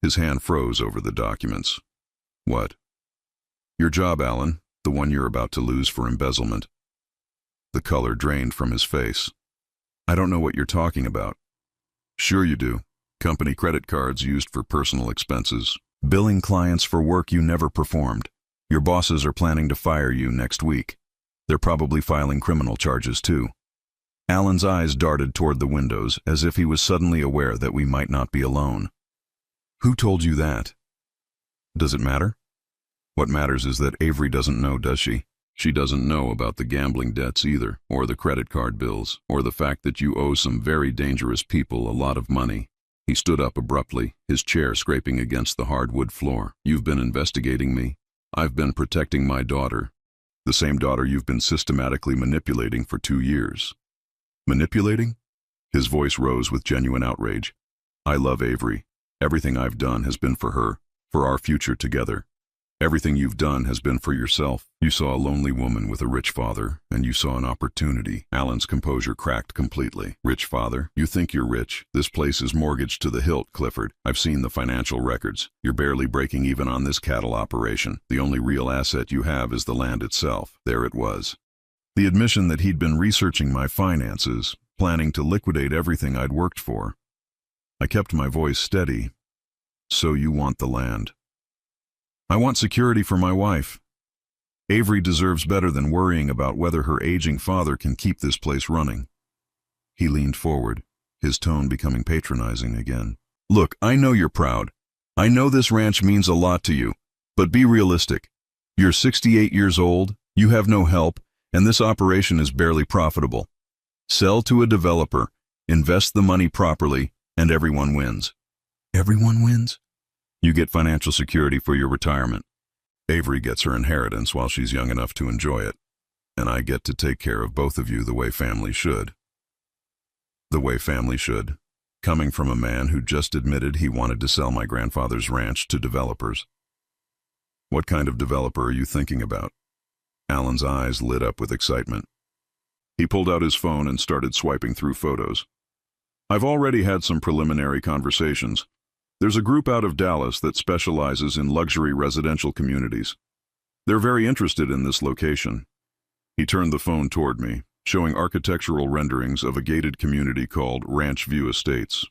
His hand froze over the documents. What? Your job, Alan, the one you're about to lose for embezzlement. The color drained from his face. I don't know what you're talking about. Sure you do. Company credit cards used for personal expenses. Billing clients for work you never performed. Your bosses are planning to fire you next week. They're probably filing criminal charges too. Alan's eyes darted toward the windows as if he was suddenly aware that we might not be alone. Who told you that? Does it matter? What matters is that Avery doesn't know, does she? She doesn't know about the gambling debts either, or the credit card bills, or the fact that you owe some very dangerous people a lot of money. He stood up abruptly, his chair scraping against the hardwood floor. You've been investigating me. I've been protecting my daughter. The same daughter you've been systematically manipulating for 2 years. Manipulating? His voice rose with genuine outrage. I love Avery. Everything I've done has been for her, for our future together. Everything you've done has been for yourself. You saw a lonely woman with a rich father, and you saw an opportunity. Alan's composure cracked completely. Rich father? You think you're rich? This place is mortgaged to the hilt, Clifford. I've seen the financial records. You're barely breaking even on this cattle operation. The only real asset you have is the land itself. There it was. The admission that he'd been researching my finances, planning to liquidate everything I'd worked for. I kept my voice steady. So you want the land? I want security for my wife. Avery deserves better than worrying about whether her aging father can keep this place running. He leaned forward, his tone becoming patronizing again. Look, I know you're proud. I know this ranch means a lot to you, but be realistic. You're 68 years old, you have no help, and this operation is barely profitable. Sell to a developer, invest the money properly, and everyone wins. Everyone wins? You get financial security for your retirement. Avery gets her inheritance while she's young enough to enjoy it. And I get to take care of both of you the way family should. The way family should. Coming from a man who just admitted he wanted to sell my grandfather's ranch to developers. What kind of developer are you thinking about? Alan's eyes lit up with excitement. He pulled out his phone and started swiping through photos. I've already had some preliminary conversations. There's a group out of Dallas that specializes in luxury residential communities. They're very interested in this location. He turned the phone toward me, showing architectural renderings of a gated community called Ranch View Estates.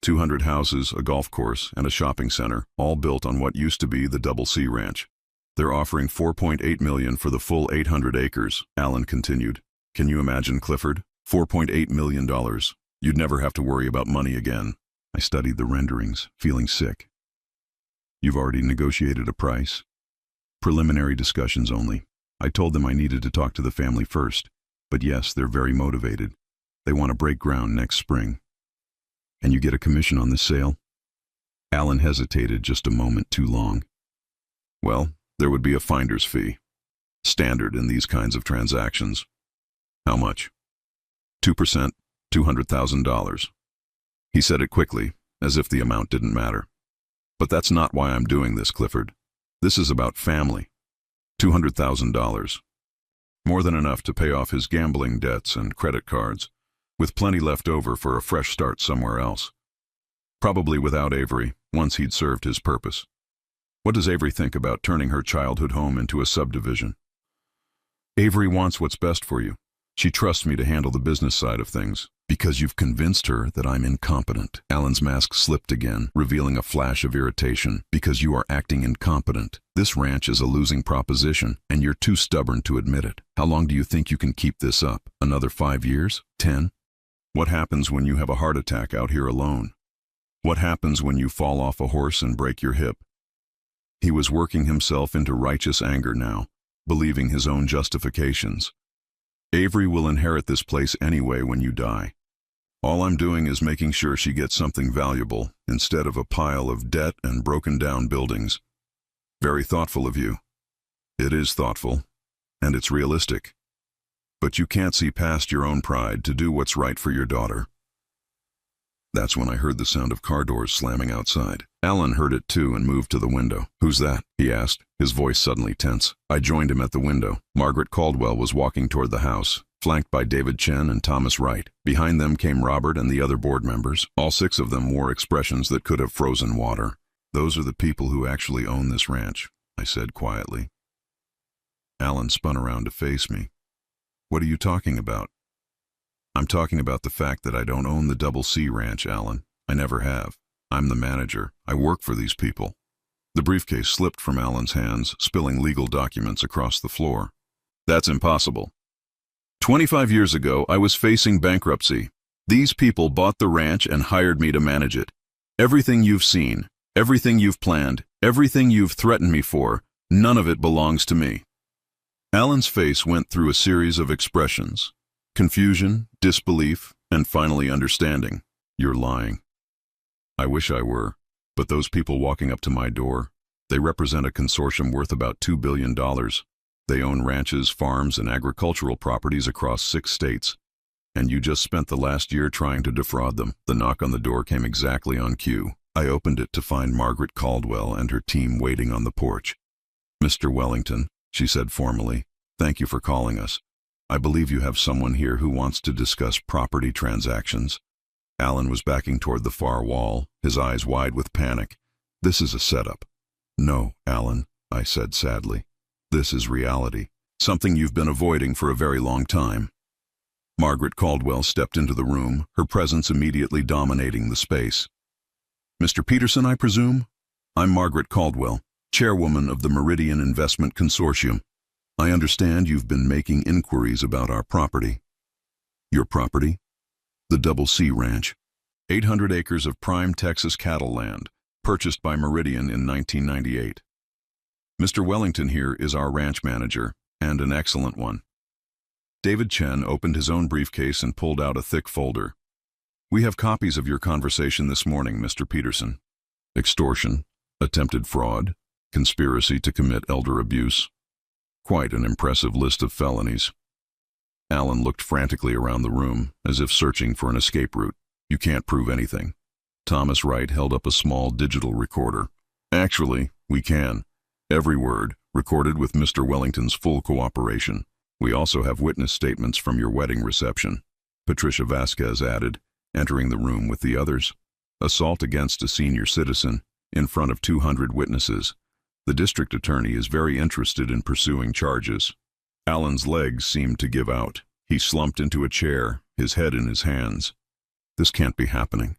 200 houses, a golf course, and a shopping center, all built on what used to be the Double C Ranch. They're offering $4.8 million for the full 800 acres, Alan continued. Can you imagine, Clifford? $4.8 million. You'd never have to worry about money again. I studied the renderings, feeling sick. You've already negotiated a price? Preliminary discussions only. I told them I needed to talk to the family first. But yes, they're very motivated. They want to break ground next spring. And you get a commission on this sale? Alan hesitated just a moment too long. Well, there would be a finder's fee. Standard in these kinds of transactions. How much? 2%, $200,000. He said it quickly, as if the amount didn't matter. But that's not why I'm doing this, Clifford. This is about family. $200,000. More than enough to pay off his gambling debts and credit cards, with plenty left over for a fresh start somewhere else. Probably without Avery, once he'd served his purpose. What does Avery think about turning her childhood home into a subdivision? Avery wants what's best for you. She trusts me to handle the business side of things. Because you've convinced her that I'm incompetent. Alan's mask slipped again, revealing a flash of irritation. Because you are acting incompetent. This ranch is a losing proposition, and you're too stubborn to admit it. How long do you think you can keep this up? Another 5 years? 10? What happens when you have a heart attack out here alone? What happens when you fall off a horse and break your hip? He was working himself into righteous anger now, believing his own justifications. Avery will inherit this place anyway when you die. All I'm doing is making sure she gets something valuable instead of a pile of debt and broken-down buildings. Very thoughtful of you. It is thoughtful, and it's realistic. But you can't see past your own pride to do what's right for your daughter. That's when I heard the sound of car doors slamming outside. Alan heard it too and moved to the window. Who's that? He asked, his voice suddenly tense. I joined him at the window. Margaret Caldwell was walking toward the house, flanked by David Chen and Thomas Wright. Behind them came Robert and the other board members. All 6 of them wore expressions that could have frozen water. Those are the people who actually own this ranch, I said quietly. Alan spun around to face me. What are you talking about? I'm talking about the fact that I don't own the Double C Ranch, Alan. I never have. I'm the manager. I work for these people. The briefcase slipped from Alan's hands, spilling legal documents across the floor. That's impossible. 25 years ago, I was facing bankruptcy. These people bought the ranch and hired me to manage it. Everything you've seen, everything you've planned, everything you've threatened me for, none of it belongs to me. Alan's face went through a series of expressions. Confusion, disbelief, and finally understanding. You're lying. I wish I were, but those people walking up to my door, they represent a consortium worth about $2 billion. They own ranches, farms, and agricultural properties across 6 states. And you just spent the last year trying to defraud them. The knock on the door came exactly on cue. I opened it to find Margaret Caldwell and her team waiting on the porch. Mr. Wellington, she said formally, thank you for calling us. I believe you have someone here who wants to discuss property transactions. Alan was backing toward the far wall, his eyes wide with panic. This is a setup. No, Alan, I said sadly. This is reality. Something you've been avoiding for a very long time. Margaret Caldwell stepped into the room, her presence immediately dominating the space. Mr. Peterson, I presume? I'm Margaret Caldwell, chairwoman of the Meridian Investment Consortium. I understand you've been making inquiries about our property. Your property? The Double C Ranch. 800 acres of prime Texas cattle land, purchased by Meridian in 1998. Mr. Wellington here is our ranch manager, and an excellent one. David Chen opened his own briefcase and pulled out a thick folder. We have copies of your conversation this morning, Mr. Peterson. Extortion, attempted fraud, conspiracy to commit elder abuse. Quite an impressive list of felonies. Alan looked frantically around the room, as if searching for an escape route. You can't prove anything. Thomas Wright held up a small digital recorder. Actually, we can. Every word, recorded with Mr. Wellington's full cooperation. We also have witness statements from your wedding reception, Patricia Vasquez added, entering the room with the others. Assault against a senior citizen, in front of 200 witnesses. The district attorney is very interested in pursuing charges. Alan's legs seemed to give out. He slumped into a chair, his head in his hands. This can't be happening.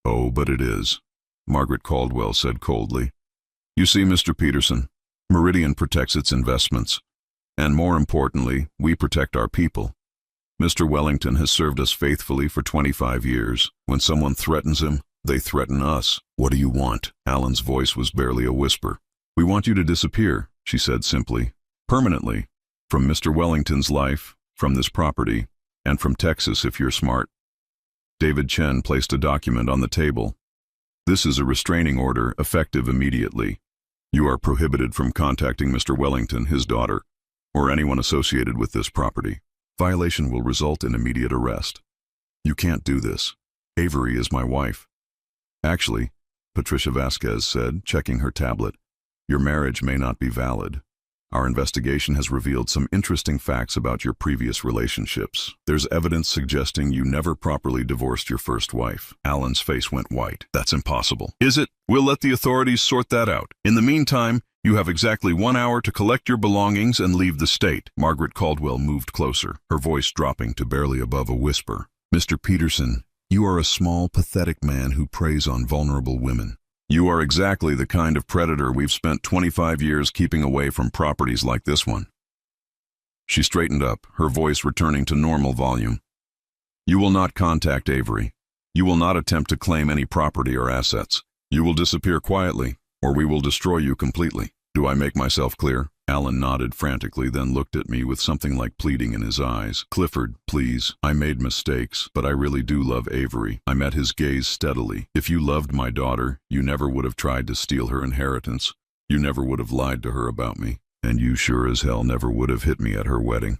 Oh, but it is, Margaret Caldwell said coldly. You see, Mr. Peterson, Meridian protects its investments. And more importantly, we protect our people. Mr. Wellington has served us faithfully for 25 years. When someone threatens him, they threaten us. What do you want? Alan's voice was barely a whisper. We want you to disappear, she said simply. Permanently. From Mr. Wellington's life, from this property, and from Texas if you're smart. David Chen placed a document on the table. This is a restraining order, effective immediately. You are prohibited from contacting Mr. Wellington, his daughter, or anyone associated with this property. Violation will result in immediate arrest. You can't do this. Avery is my wife. Actually, Patricia Vasquez said, checking her tablet, your marriage may not be valid. Our investigation has revealed some interesting facts about your previous relationships. There's evidence suggesting you never properly divorced your first wife. Alan's face went white. That's impossible. Is it? We'll let the authorities sort that out. In the meantime, you have exactly 1 hour to collect your belongings and leave the state. Margaret Caldwell moved closer, her voice dropping to barely above a whisper. Mr. Peterson, you are a small, pathetic man who preys on vulnerable women. You are exactly the kind of predator we've spent 25 years keeping away from properties like this one. She straightened up, her voice returning to normal volume. You will not contact Avery. You will not attempt to claim any property or assets. You will disappear quietly, or we will destroy you completely. Do I make myself clear? Alan nodded frantically, then looked at me with something like pleading in his eyes. Clifford, please. I made mistakes, but I really do love Avery. I met his gaze steadily. If you loved my daughter, you never would have tried to steal her inheritance. You never would have lied to her about me. And you sure as hell never would have hit me at her wedding.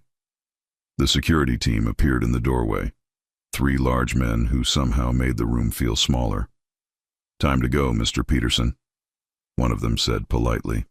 The security team appeared in the doorway. 3 large men who somehow made the room feel smaller. Time to go, Mr. Peterson, one of them said politely.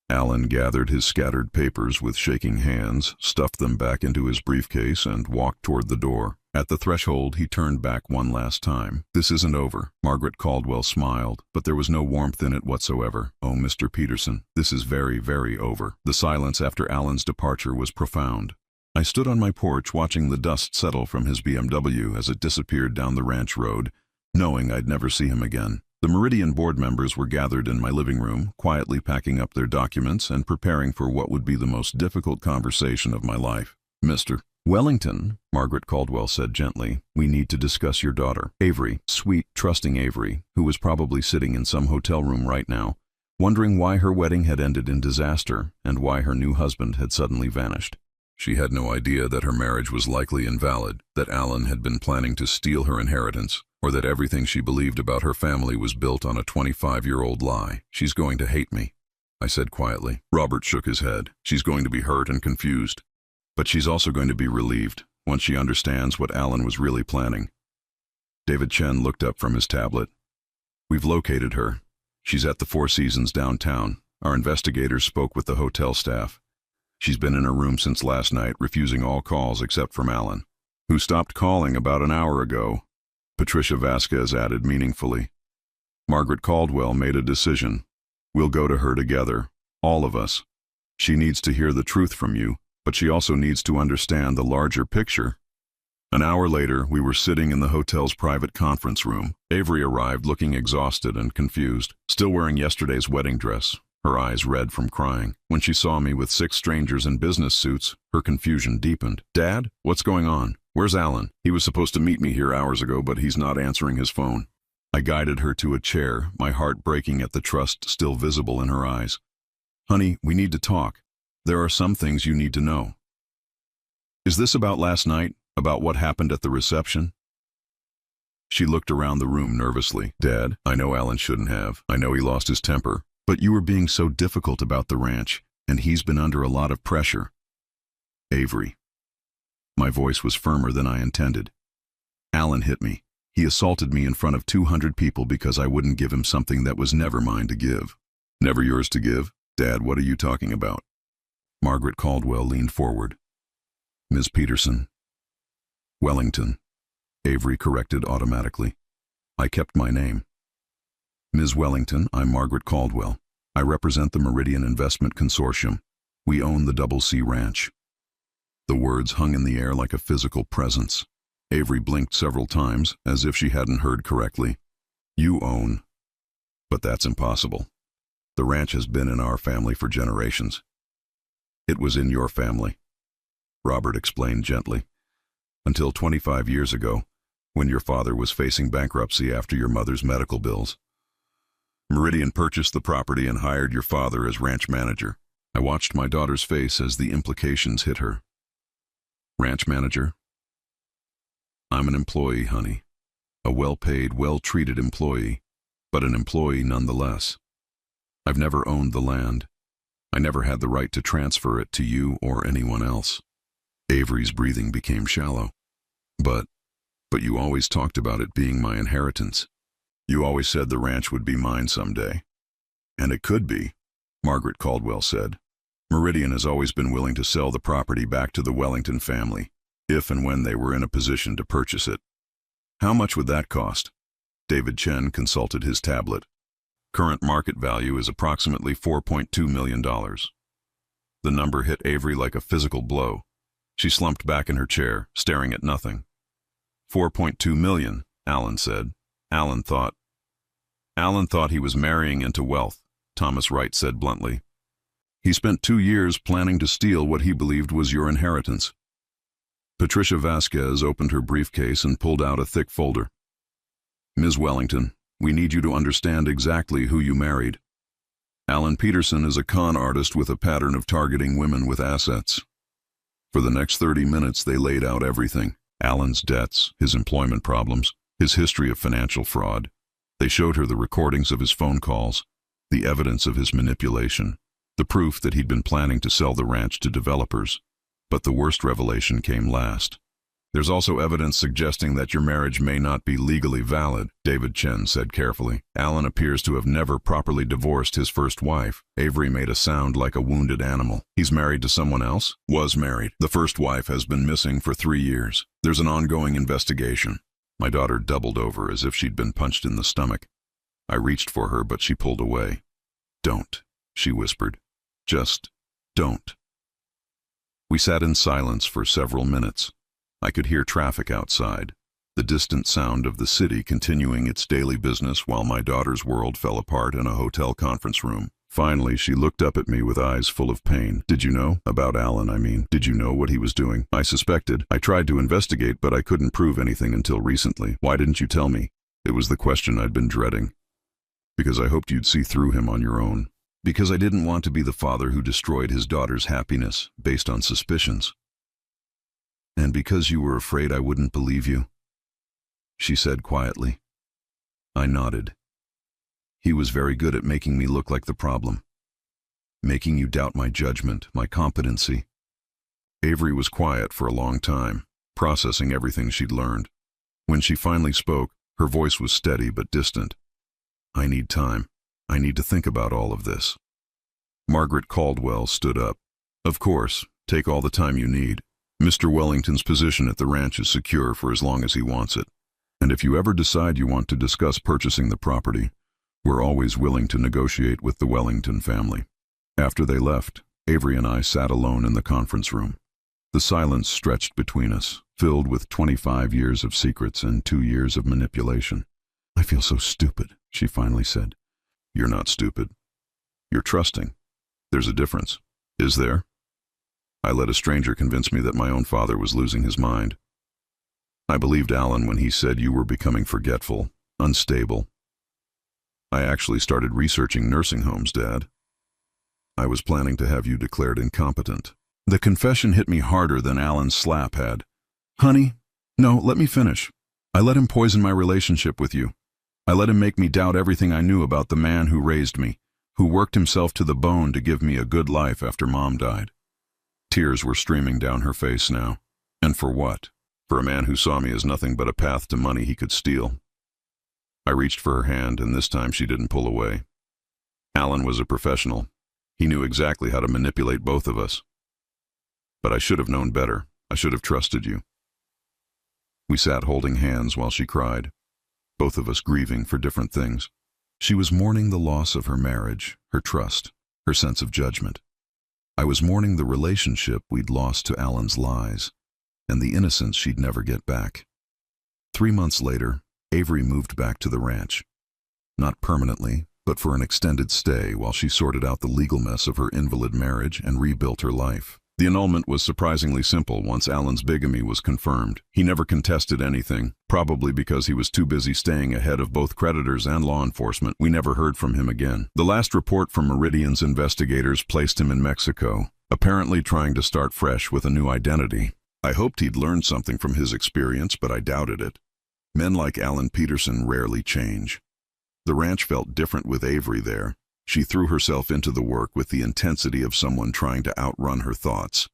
Alan gathered his scattered papers with shaking hands, stuffed them back into his briefcase, and walked toward the door. At the threshold, he turned back one last time. This isn't over. Margaret Caldwell smiled, but there was no warmth in it whatsoever. Oh, Mr. Peterson, this is very, very over. The silence after Alan's departure was profound. I stood on my porch watching the dust settle from his BMW as it disappeared down the ranch road, knowing I'd never see him again. The Meridian board members were gathered in my living room, quietly packing up their documents and preparing for what would be the most difficult conversation of my life. "Mr. Wellington," Margaret Caldwell said gently, "we need to discuss your daughter." Avery, sweet, trusting Avery, who was probably sitting in some hotel room right now, wondering why her wedding had ended in disaster and why her new husband had suddenly vanished. She had no idea that her marriage was likely invalid, that Alan had been planning to steal her inheritance, or that everything she believed about her family was built on a 25-year-old lie. "She's going to hate me," I said quietly. Robert shook his head. "She's going to be hurt and confused. But she's also going to be relieved once she understands what Alan was really planning." David Chen looked up from his tablet. "We've located her. She's at the Four Seasons downtown. Our investigators spoke with the hotel staff. She's been in her room since last night, refusing all calls except from Alan, who stopped calling about an hour ago," Patricia Vasquez added meaningfully. "Margaret Caldwell made a decision. We'll go to her together, all of us. She needs to hear the truth from you, but she also needs to understand the larger picture." An hour later, we were sitting in the hotel's private conference room. Avery arrived looking exhausted and confused, still wearing yesterday's wedding dress, her eyes red from crying. When she saw me with 6 strangers in business suits, her confusion deepened. "Dad, what's going on? Where's Alan? He was supposed to meet me here hours ago, but he's not answering his phone." I guided her to a chair, my heart breaking at the trust still visible in her eyes. "Honey, we need to talk. There are some things you need to know." "Is this about last night? About what happened at the reception?" She looked around the room nervously. "Dad, I know Alan shouldn't have. I know he lost his temper. But you were being so difficult about the ranch, and he's been under a lot of pressure." "Avery." My voice was firmer than I intended. "Alan hit me. He assaulted me in front of 200 people because I wouldn't give him something that was never mine to give." "Never yours to give? Dad, what are you talking about?" Margaret Caldwell leaned forward. "Ms. Peterson." "Wellington," Avery corrected automatically. I kept my name. "Ms. Wellington, I'm Margaret Caldwell. I represent the Meridian Investment Consortium. We own the Double C Ranch." The words hung in the air like a physical presence. Avery blinked several times, as if she hadn't heard correctly. "You own." "But that's impossible. The ranch has been in our family for generations." "It was in your family," Robert explained gently, "until 25 years ago, when your father was facing bankruptcy after your mother's medical bills. Meridian purchased the property and hired your father as ranch manager." I watched my daughter's face as the implications hit her. "Ranch manager?" "I'm an employee, honey. A well-paid, well-treated employee, but an employee nonetheless. I've never owned the land. I never had the right to transfer it to you or anyone else." Avery's breathing became shallow. But you always talked about it being my inheritance. You always said the ranch would be mine someday." "And it could be," Margaret Caldwell said. "Meridian has always been willing to sell the property back to the Wellington family, if and when they were in a position to purchase it." "How much would that cost?" David Chen consulted his tablet. "Current market value is approximately $4.2 million. The number hit Avery like a physical blow. She slumped back in her chair, staring at nothing. $4.2 million, Alan said. Alan thought he was marrying into wealth, Thomas Wright said bluntly. He spent 2 years planning to steal what he believed was your inheritance. Patricia Vasquez opened her briefcase and pulled out a thick folder. "Ms. Wellington, we need you to understand exactly who you married. Alan Peterson is a con artist with a pattern of targeting women with assets." For the next 30 minutes they laid out everything. Alan's debts, his employment problems, his history of financial fraud. They showed her the recordings of his phone calls, the evidence of his manipulation, the proof that he'd been planning to sell the ranch to developers. But the worst revelation came last. "There's also evidence suggesting that your marriage may not be legally valid," David Chen said carefully. "Alan appears to have never properly divorced his first wife." Avery made a sound like a wounded animal. "He's married to someone else?" "Was married. The first wife has been missing for 3 years. There's an ongoing investigation." My daughter doubled over as if she'd been punched in the stomach. I reached for her, but she pulled away. "Don't," she whispered. "Just don't." We sat in silence for several minutes. I could hear traffic outside, the distant sound of the city continuing its daily business while my daughter's world fell apart in a hotel conference room. Finally, she looked up at me with eyes full of pain. Did you know? About Alan, I mean. Did you know what he was doing? I suspected. I tried to investigate, but I couldn't prove anything until recently. Why didn't you tell me? It was the question I'd been dreading. Because I hoped you'd see through him on your own. Because I didn't want to be the father who destroyed his daughter's happiness based on suspicions. And because you were afraid I wouldn't believe you, she said quietly. I nodded. He was very good at making me look like the problem, making you doubt my judgment, my competency. Avery was quiet for a long time, processing everything she'd learned. When she finally spoke, her voice was steady but distant. I need time. I need to think about all of this. Margaret Caldwell stood up. Of course, take all the time you need. Mr. Wellington's position at the ranch is secure for as long as he wants it. And if you ever decide you want to discuss purchasing the property, we're always willing to negotiate with the Wellington family. After they left, Avery and I sat alone in the conference room. The silence stretched between us, filled with 25 years of secrets and 2 years of manipulation. I feel so stupid, she finally said. You're not stupid. You're trusting. There's a difference. Is there? I let a stranger convince me that my own father was losing his mind. I believed Alan when he said you were becoming forgetful, unstable. I actually started researching nursing homes, Dad. I was planning to have you declared incompetent. The confession hit me harder than Alan's slap had. Honey, no, let me finish. I let him poison my relationship with you. I let him make me doubt everything I knew about the man who raised me, who worked himself to the bone to give me a good life after Mom died. Tears were streaming down her face now. And for what? For a man who saw me as nothing but a path to money he could steal. I reached for her hand, and this time she didn't pull away. Alan was a professional. He knew exactly how to manipulate both of us. But I should have known better. I should have trusted you. We sat holding hands while she cried, both of us grieving for different things. She was mourning the loss of her marriage, her trust, her sense of judgment. I was mourning the relationship we'd lost to Alan's lies, and the innocence she'd never get back. 3 months later, Avery moved back to the ranch. Not permanently, but for an extended stay while she sorted out the legal mess of her invalid marriage and rebuilt her life. The annulment was surprisingly simple once Alan's bigamy was confirmed. He never contested anything, probably because he was too busy staying ahead of both creditors and law enforcement. We never heard from him again. The last report from Meridian's investigators placed him in Mexico, apparently trying to start fresh with a new identity. I hoped he'd learned something from his experience, but I doubted it. Men like Alan Peterson rarely change. The ranch felt different with Avery there. She threw herself into the work with the intensity of someone trying to outrun her thoughts.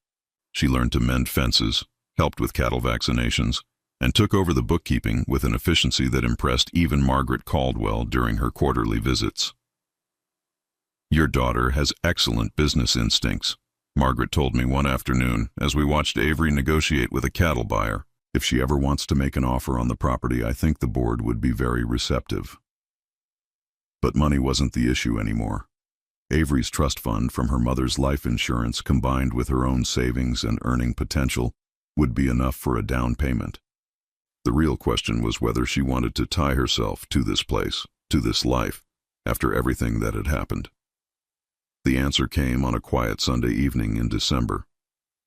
She learned to mend fences, helped with cattle vaccinations, and took over the bookkeeping with an efficiency that impressed even Margaret Caldwell during her quarterly visits. Your daughter has excellent business instincts, Margaret told me one afternoon as we watched Avery negotiate with a cattle buyer. If she ever wants to make an offer on the property, I think the board would be very receptive. But money wasn't the issue anymore. Avery's trust fund from her mother's life insurance combined with her own savings and earning potential would be enough for a down payment. The real question was whether she wanted to tie herself to this place, to this life, after everything that had happened. The answer came on a quiet Sunday evening in December.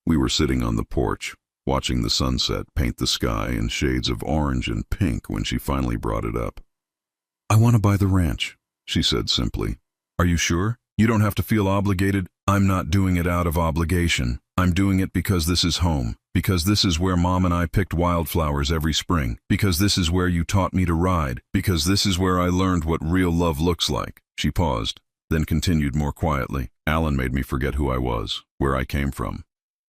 We were sitting on the porch, watching the sunset paint the sky in shades of orange and pink when she finally brought it up. I want to buy the ranch, she said simply. Are you sure? You don't have to feel obligated. I'm not doing it out of obligation. I'm doing it because this is home, because this is where Mom and I picked wildflowers every spring, because this is where you taught me to ride, because this is where I learned what real love looks like. She paused, then continued more quietly. Alan made me forget who I was, where I came from.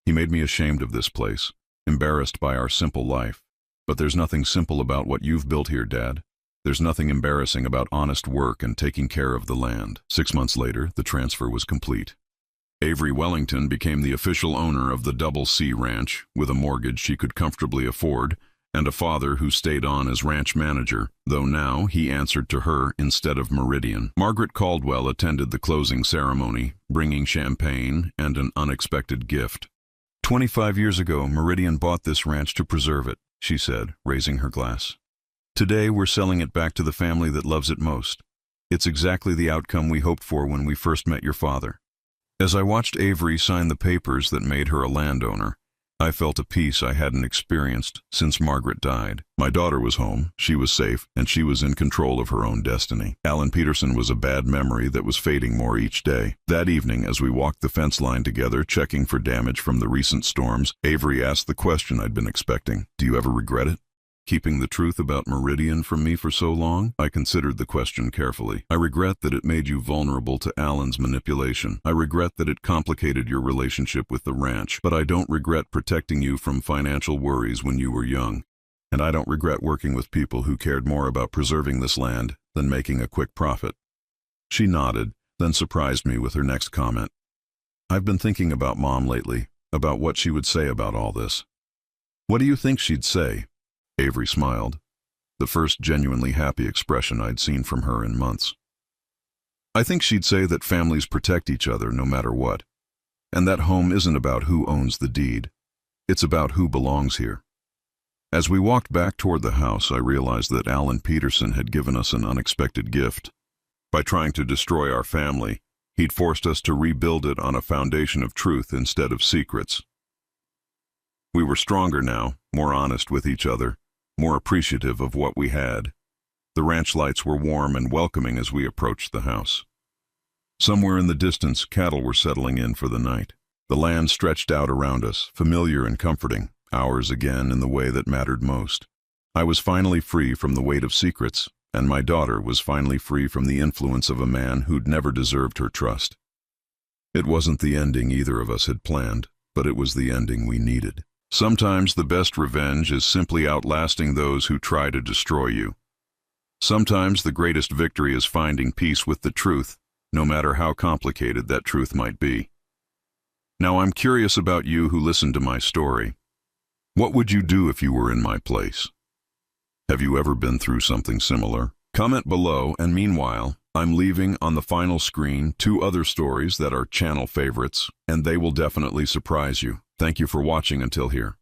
He made me ashamed of this place, embarrassed by our simple life. But there's nothing simple about what you've built here, Dad. There's nothing embarrassing about honest work and taking care of the land. 6 months later, the transfer was complete. Avery Wellington became the official owner of the Double C Ranch, with a mortgage she could comfortably afford, and a father who stayed on as ranch manager, though now he answered to her instead of Meridian. Margaret Caldwell attended the closing ceremony, bringing champagne and an unexpected gift. 25 years ago, Meridian bought this ranch to preserve it, she said, raising her glass. Today, we're selling it back to the family that loves it most. It's exactly the outcome we hoped for when we first met your father. As I watched Avery sign the papers that made her a landowner, I felt a peace I hadn't experienced since Margaret died. My daughter was home, she was safe, and she was in control of her own destiny. Alan Peterson was a bad memory that was fading more each day. That evening, as we walked the fence line together, checking for damage from the recent storms, Avery asked the question I'd been expecting. Do you ever regret it? Keeping the truth about Meridian from me for so long? I considered the question carefully. I regret that it made you vulnerable to Alan's manipulation. I regret that it complicated your relationship with the ranch. But I don't regret protecting you from financial worries when you were young. And I don't regret working with people who cared more about preserving this land than making a quick profit. She nodded, then surprised me with her next comment. I've been thinking about Mom lately, about what she would say about all this. What do you think she'd say? Avery smiled, the first genuinely happy expression I'd seen from her in months. I think she'd say that families protect each other no matter what, and that home isn't about who owns the deed. It's about who belongs here. As we walked back toward the house, I realized that Alan Peterson had given us an unexpected gift. By trying to destroy our family, he'd forced us to rebuild it on a foundation of truth instead of secrets. We were stronger now, more honest with each other, more appreciative of what we had. The ranch lights were warm and welcoming as we approached the house. Somewhere in the distance, cattle were settling in for the night. The land stretched out around us, familiar and comforting, ours again in the way that mattered most. I was finally free from the weight of secrets, and my daughter was finally free from the influence of a man who'd never deserved her trust. It wasn't the ending either of us had planned, but it was the ending we needed. Sometimes the best revenge is simply outlasting those who try to destroy you. Sometimes the greatest victory is finding peace with the truth, no matter how complicated that truth might be. Now I'm curious about you who listened to my story. What would you do if you were in my place? Have you ever been through something similar? Comment below, and meanwhile, I'm leaving on the final screen 2 other stories that are channel favorites, and they will definitely surprise you. Thank you for watching until here.